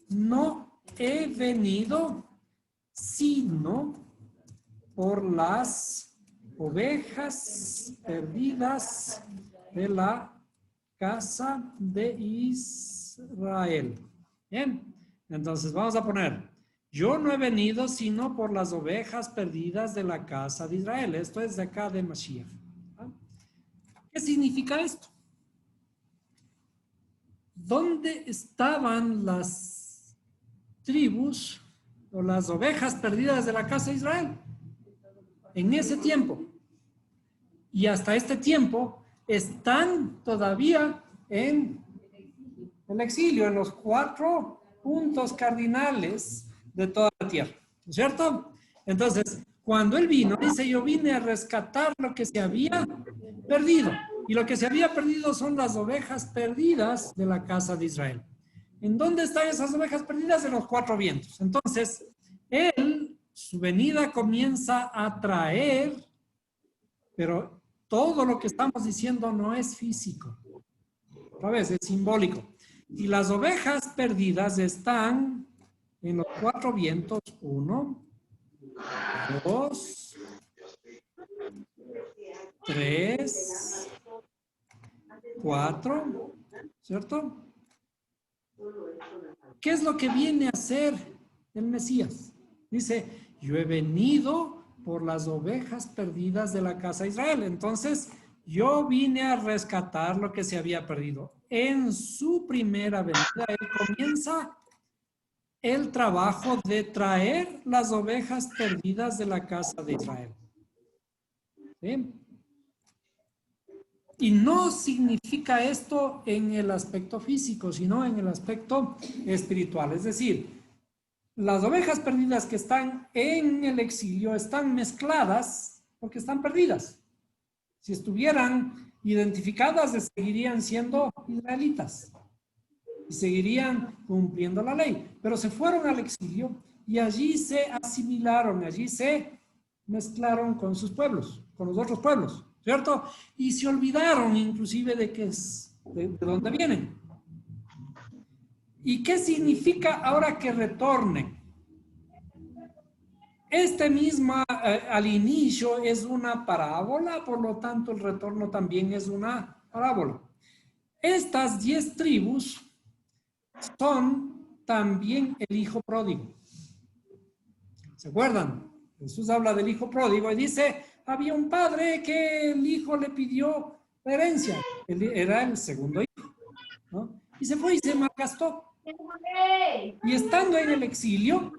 no he venido sino por las ovejas perdidas de la casa de Israel. Bien, entonces vamos a poner, yo no he venido sino por las ovejas perdidas de la casa de Israel. Esto es de acá de Mashiach. ¿Qué significa esto? ¿Dónde estaban las tribus o las ovejas perdidas de la casa de Israel? En ese tiempo. Y hasta este tiempo están todavía en el exilio, en los 4 puntos cardinales de toda la tierra, ¿cierto? Entonces, cuando él vino, dice, yo vine a rescatar lo que se había perdido. Y lo que se había perdido son las ovejas perdidas de la casa de Israel. ¿En dónde están esas ovejas perdidas? En los 4 vientos. Entonces, su venida comienza a traer, pero todo lo que estamos diciendo no es físico. Otra vez, es simbólico. Y las ovejas perdidas están en los 4 vientos. 1, 2, 3, 4, ¿cierto? ¿Qué es lo que viene a hacer el Mesías? Dice, yo he venido por las ovejas perdidas de la casa de Israel. Entonces, yo vine a rescatar lo que se había perdido. En su primera venida, él comienza el trabajo de traer las ovejas perdidas de la casa de Israel. ¿Sí? Y no significa esto en el aspecto físico, sino en el aspecto espiritual. Es decir, las ovejas perdidas que están en el exilio están mezcladas porque están perdidas. Si estuvieran identificadas, seguirían siendo israelitas y seguirían cumpliendo la ley. Pero se fueron al exilio y allí se asimilaron, allí se mezclaron con sus pueblos, con los otros pueblos, ¿cierto? Y se olvidaron inclusive de dónde vienen. ¿Y qué significa ahora que retornen? Este mismo al inicio es una parábola, por lo tanto el retorno también es una parábola. Estas 10 tribus son también el hijo pródigo. ¿Se acuerdan? Jesús habla del hijo pródigo y dice, había un padre que el hijo le pidió la herencia. Él era el segundo hijo, ¿no? Y se fue y se malgastó. Y estando en el exilio,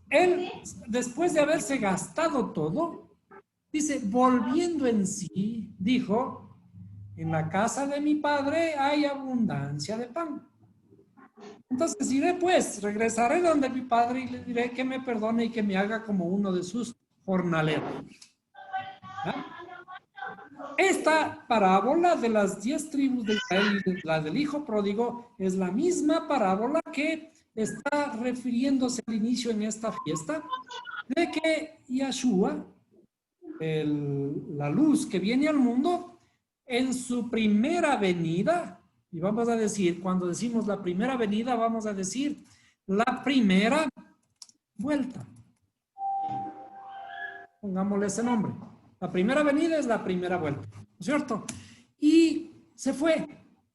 él, después de haberse gastado todo, dice, volviendo en sí, dijo, en la casa de mi padre hay abundancia de pan. Entonces iré pues, regresaré donde mi padre y le diré que me perdone y que me haga como uno de sus jornaleros. ¿Ah? Esta parábola de las 10 tribus de Israel y la del hijo pródigo es la misma parábola que está refiriéndose al inicio en esta fiesta de que Yeshua, la luz que viene al mundo, en su primera venida, y vamos a decir, cuando decimos la primera venida, vamos a decir la primera vuelta. Pongámosle ese nombre. La primera venida es la primera vuelta, ¿no es cierto? Y se fue.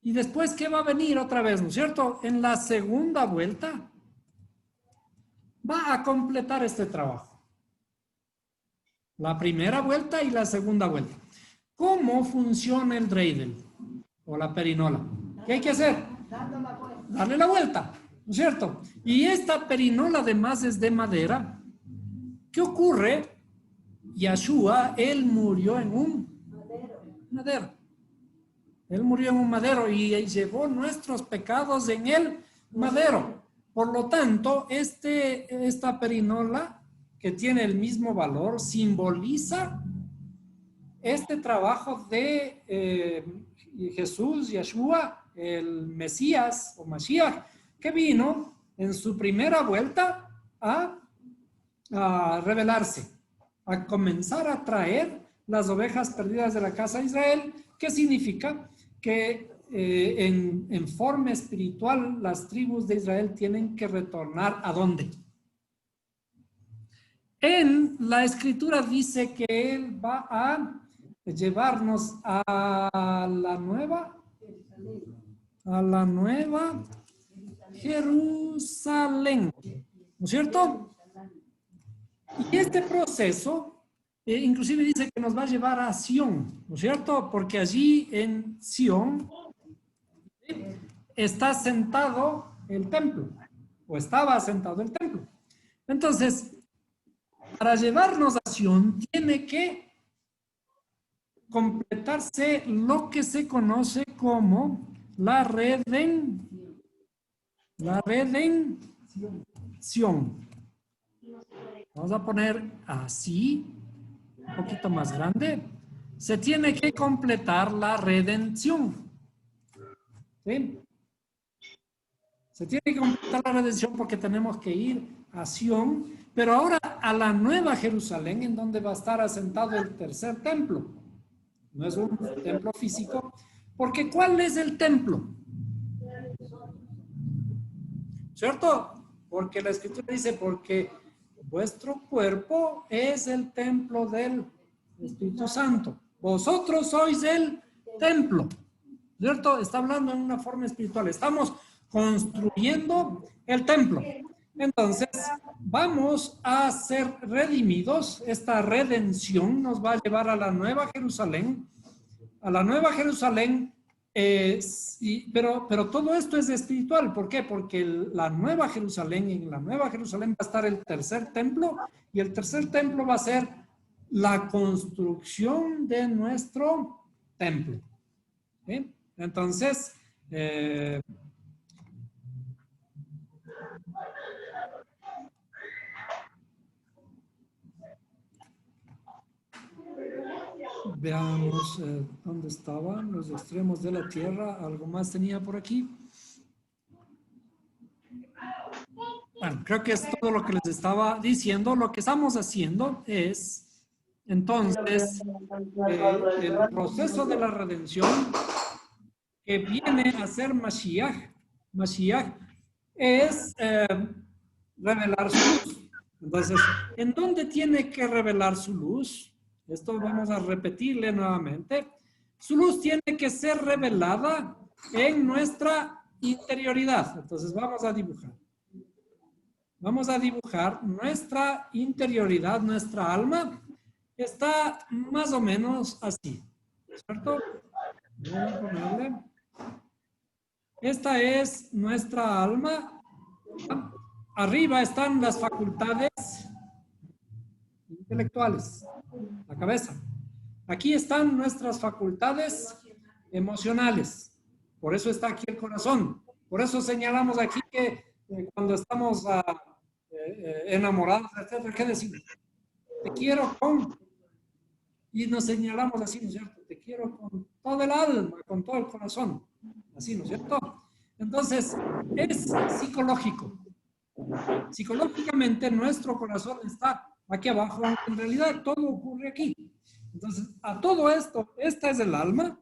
Y después, ¿qué va a venir otra vez, no es cierto? En la segunda vuelta va a completar este trabajo. La primera vuelta y la segunda vuelta. ¿Cómo funciona el dreidel o la perinola? ¿Qué hay que hacer? Darle la vuelta, ¿no es cierto? Y esta perinola además es de madera. ¿Qué ocurre? Yeshua, él murió en un madero. Él murió en un madero y llevó nuestros pecados en el madero. Por lo tanto, esta perinola, que tiene el mismo valor, simboliza este trabajo de Jesús, Yeshua, el Mesías o Mashiach, que vino en su primera vuelta a revelarse, a comenzar a traer las ovejas perdidas de la casa de Israel, que significa que en forma espiritual las tribus de Israel tienen que retornar ¿a dónde? En la escritura dice que él va a llevarnos a la nueva Jerusalén, ¿no es cierto? Y este proceso inclusive dice que nos va a llevar a Sión, ¿no es cierto? Porque allí en Sión está sentado el templo, o estaba sentado el templo. Entonces, para llevarnos a Sión tiene que completarse lo que se conoce como la redención. Vamos a poner así, un poquito más grande. Se tiene que completar la redención. ¿Sí? Se tiene que completar la redención porque tenemos que ir a Sión, pero ahora a la nueva Jerusalén, en donde va a estar asentado el tercer templo. No es un templo físico, porque ¿cuál es el templo? ¿Cierto? Porque la escritura dice, porque vuestro cuerpo es el templo del Espíritu Santo. Vosotros sois el templo. ¿Cierto? Está hablando en una forma espiritual. Estamos construyendo el templo. Entonces, vamos a ser redimidos. Esta redención nos va a llevar a la Nueva Jerusalén. A la Nueva Jerusalén, pero todo esto es espiritual. ¿Por qué? Porque la Nueva Jerusalén, en la Nueva Jerusalén va a estar el tercer templo, y el tercer templo va a ser la construcción de nuestro templo. ¿Sí? Entonces, veamos dónde estaban los extremos de la tierra. ¿Algo más tenía por aquí? Bueno, creo que es todo lo que les estaba diciendo. Lo que estamos haciendo es, entonces, el proceso de la redención que viene a ser Mashiach. Mashiach es revelar su luz. Entonces, ¿en dónde tiene que revelar su luz? Esto vamos a repetirle nuevamente. Su luz tiene que ser revelada en nuestra interioridad. Entonces, vamos a dibujar. Vamos a dibujar nuestra interioridad, nuestra alma. Está más o menos así, ¿cierto? Voy a ponerle. Esta es nuestra alma. Arriba están las facultades intelectuales, la cabeza. Aquí están nuestras facultades emocionales. Por eso está aquí el corazón. Por eso señalamos aquí que cuando estamos enamorados, etc., ¿qué decimos? Te quiero con... Y nos señalamos así, ¿no es cierto? Te quiero con todo el alma, con todo el corazón. Así, ¿no es cierto? Entonces, es psicológico. Psicológicamente, nuestro corazón está aquí abajo. En realidad, todo ocurre aquí. Entonces, a todo esto, esta es el alma.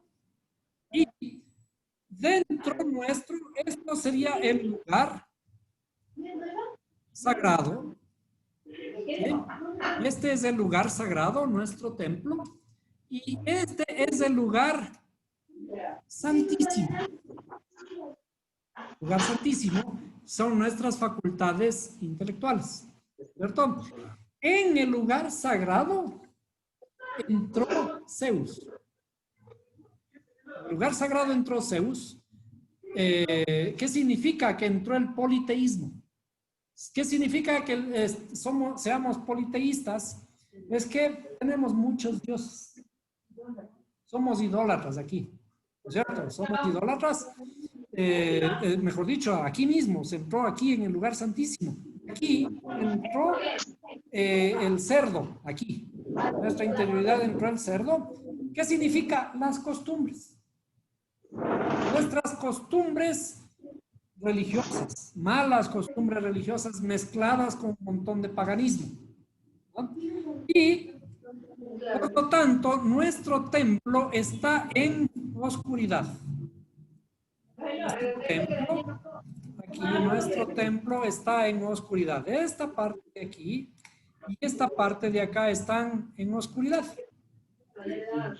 Y dentro nuestro, esto sería el lugar sagrado. ¿Sí? Este es el lugar sagrado, nuestro templo. Y este es el lugar santísimo. Lugar santísimo son nuestras facultades intelectuales, ¿cierto? En el lugar sagrado entró Zeus. En el lugar sagrado entró Zeus. ¿Qué significa que entró el politeísmo? ¿Qué significa que seamos politeístas? Es que tenemos muchos dioses. Somos idólatras aquí, ¿no es cierto? Somos idólatras. Mejor dicho, aquí mismo, se entró aquí en el lugar santísimo. Aquí entró el cerdo, aquí. En nuestra interioridad entró el cerdo. ¿Qué significa? Las costumbres. Nuestras costumbres religiosas, malas costumbres religiosas mezcladas con un montón de paganismo, ¿no? Y por lo tanto nuestro templo está en oscuridad. Nuestro templo está en oscuridad. Esta parte de aquí y esta parte de acá están en oscuridad.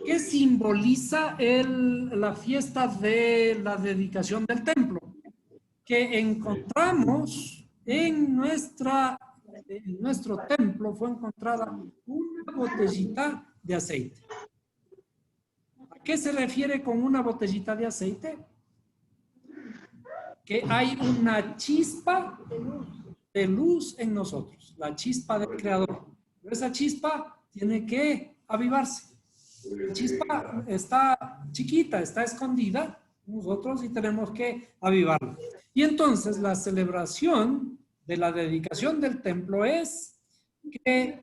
¿Qué simboliza la fiesta de la dedicación del templo? Que encontramos en nuestro templo fue encontrada una botellita de aceite. ¿A qué se refiere con una botellita de aceite? Que hay una chispa de luz en nosotros, la chispa del Creador. Pero esa chispa tiene que avivarse. La chispa está chiquita, está escondida en nosotros y tenemos que avivarla. Y entonces la celebración de la dedicación del templo es que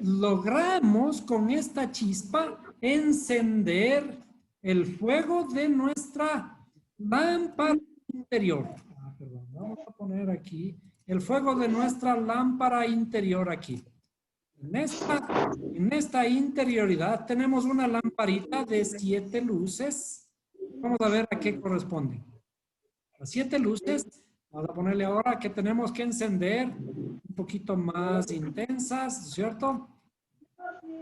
logramos con esta chispa encender el fuego de nuestra lámpara interior. Perdón, vamos a poner aquí el fuego de nuestra lámpara interior aquí. En esta interioridad tenemos una lamparita de 7 luces. Vamos a ver a qué corresponde. Las 7 luces, vamos a ponerle ahora que tenemos que encender un poquito más intensas, ¿cierto?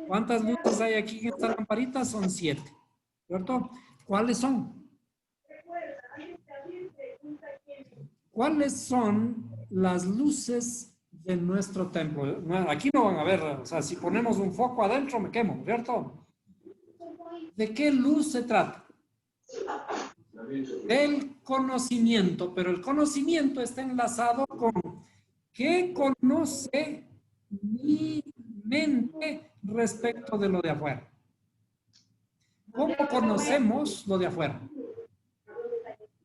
¿Cuántas luces hay aquí en esta lamparita? Son 7, ¿cierto? ¿Cuáles son? ¿Cuáles son las luces de nuestro templo? Aquí no van a ver, o sea, si ponemos un foco adentro me quemo, ¿cierto? ¿De qué luz se trata? Del conocimiento, pero el conocimiento está enlazado con ¿qué conoce mi mente respecto de lo de afuera. ¿Cómo conocemos lo de afuera?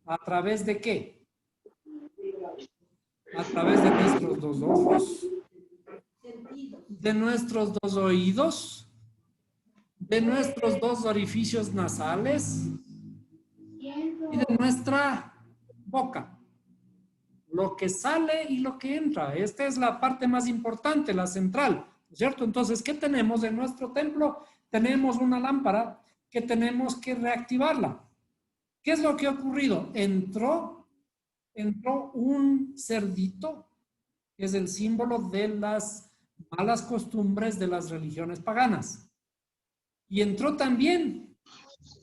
¿A través de qué? A través de nuestros dos ojos, de nuestros dos oídos, de nuestros dos orificios nasales y de nuestra boca. Lo que sale y lo que entra. Esta es la parte más importante, la central, ¿cierto? Entonces, ¿qué tenemos en nuestro templo? Tenemos una lámpara que tenemos que reactivarla. ¿Qué es lo que ha ocurrido? Entró un cerdito, que es el símbolo de las malas costumbres de las religiones paganas. Y entró también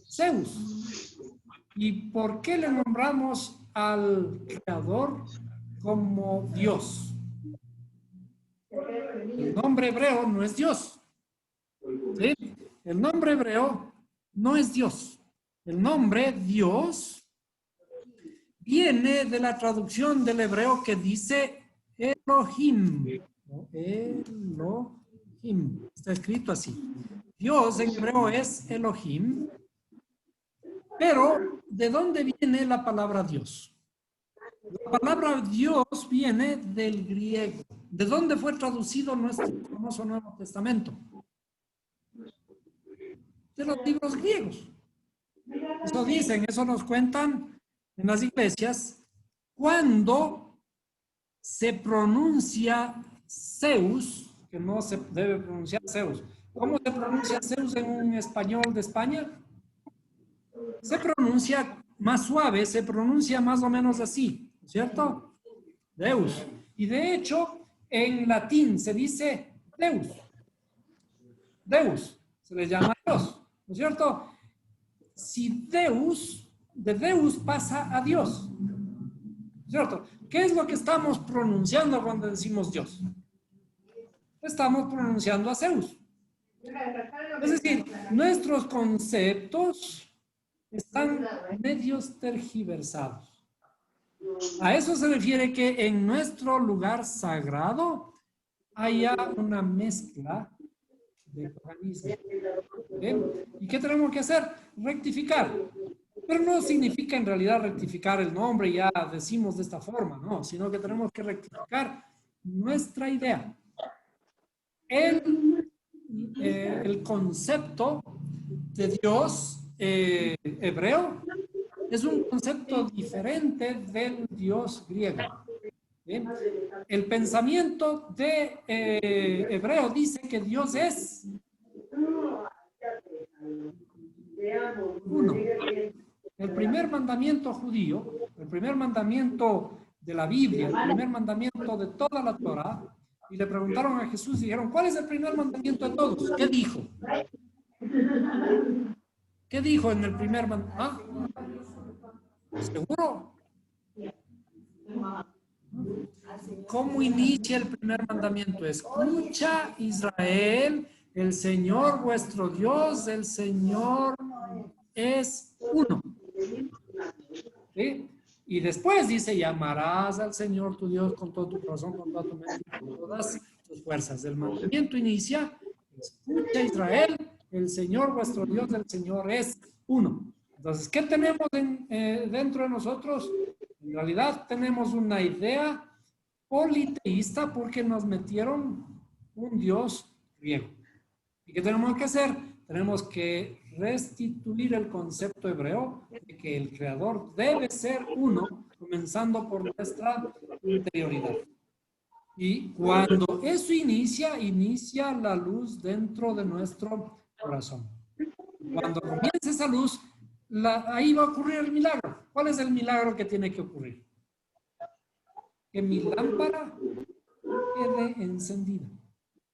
Zeus. ¿Y por qué le nombramos al creador como Dios? El nombre hebreo no es Dios. ¿Sí? El nombre hebreo no es Dios. El nombre Dios viene de la traducción del hebreo que dice Elohim. Elohim. Está escrito así. Dios en hebreo es Elohim. Pero, ¿de dónde viene la palabra Dios? La palabra Dios viene del griego. ¿De dónde fue traducido nuestro famoso Nuevo Testamento? De los libros griegos. Eso dicen, eso nos cuentan en las iglesias. Cuando se pronuncia Zeus, que no se debe pronunciar Zeus. ¿Cómo se pronuncia Zeus en un español de España? Se pronuncia más suave, se pronuncia más o menos así, ¿cierto? Deus. Y de hecho, en latín se dice Deus. Deus, se le llama Dios, ¿no es cierto? Si Deus, de Deus pasa a Dios, ¿cierto? ¿Qué es lo que estamos pronunciando cuando decimos Dios? Estamos pronunciando a Zeus. Es decir, nuestros conceptos están medios tergiversados. A eso se refiere que en nuestro lugar sagrado haya una mezcla de paganismo. ¿Bien? ¿Y qué tenemos que hacer? Rectificar. Pero no significa en realidad rectificar el nombre, ya decimos de esta forma, no, sino que tenemos que rectificar nuestra idea. El concepto de Dios hebreo es un concepto diferente del Dios griego. ¿Bien? El pensamiento de hebreo dice que Dios es uno. El primer mandamiento judío, el primer mandamiento de la Biblia, el primer mandamiento de toda la Torah, y le preguntaron a Jesús y dijeron, ¿cuál es el primer mandamiento de todos? ¿Qué dijo? ¿Qué dijo en el primer mandamiento? ¿Ah? ¿Seguro? ¿Cómo inicia el primer mandamiento? Escucha, Israel, el Señor vuestro Dios, el Señor es uno. ¿Sí? Y después dice, y amarás al Señor tu Dios con todo tu corazón, con toda tu mente, con todas tus fuerzas. El mandamiento inicia, escucha, Israel, el Señor vuestro Dios, el Señor es uno. Entonces, ¿qué tenemos dentro de nosotros? En realidad tenemos una idea politeísta porque nos metieron un Dios griego. ¿Y qué tenemos que hacer? Tenemos que restituir el concepto hebreo de que el creador debe ser uno, comenzando por nuestra interioridad. Y cuando eso inicia la luz dentro de nuestro corazón. Cuando comienza esa luz, ahí va a ocurrir el milagro. ¿Cuál es el milagro que tiene que ocurrir? Que mi lámpara quede encendida.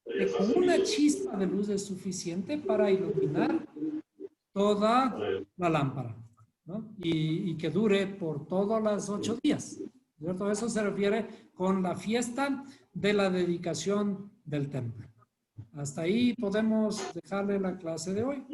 Que con una chispa de luz es suficiente para iluminar toda la lámpara, ¿no? Y que dure por todos los 8 días, ¿cierto? Eso se refiere con la fiesta de la dedicación del templo. Hasta ahí podemos dejarle la clase de hoy.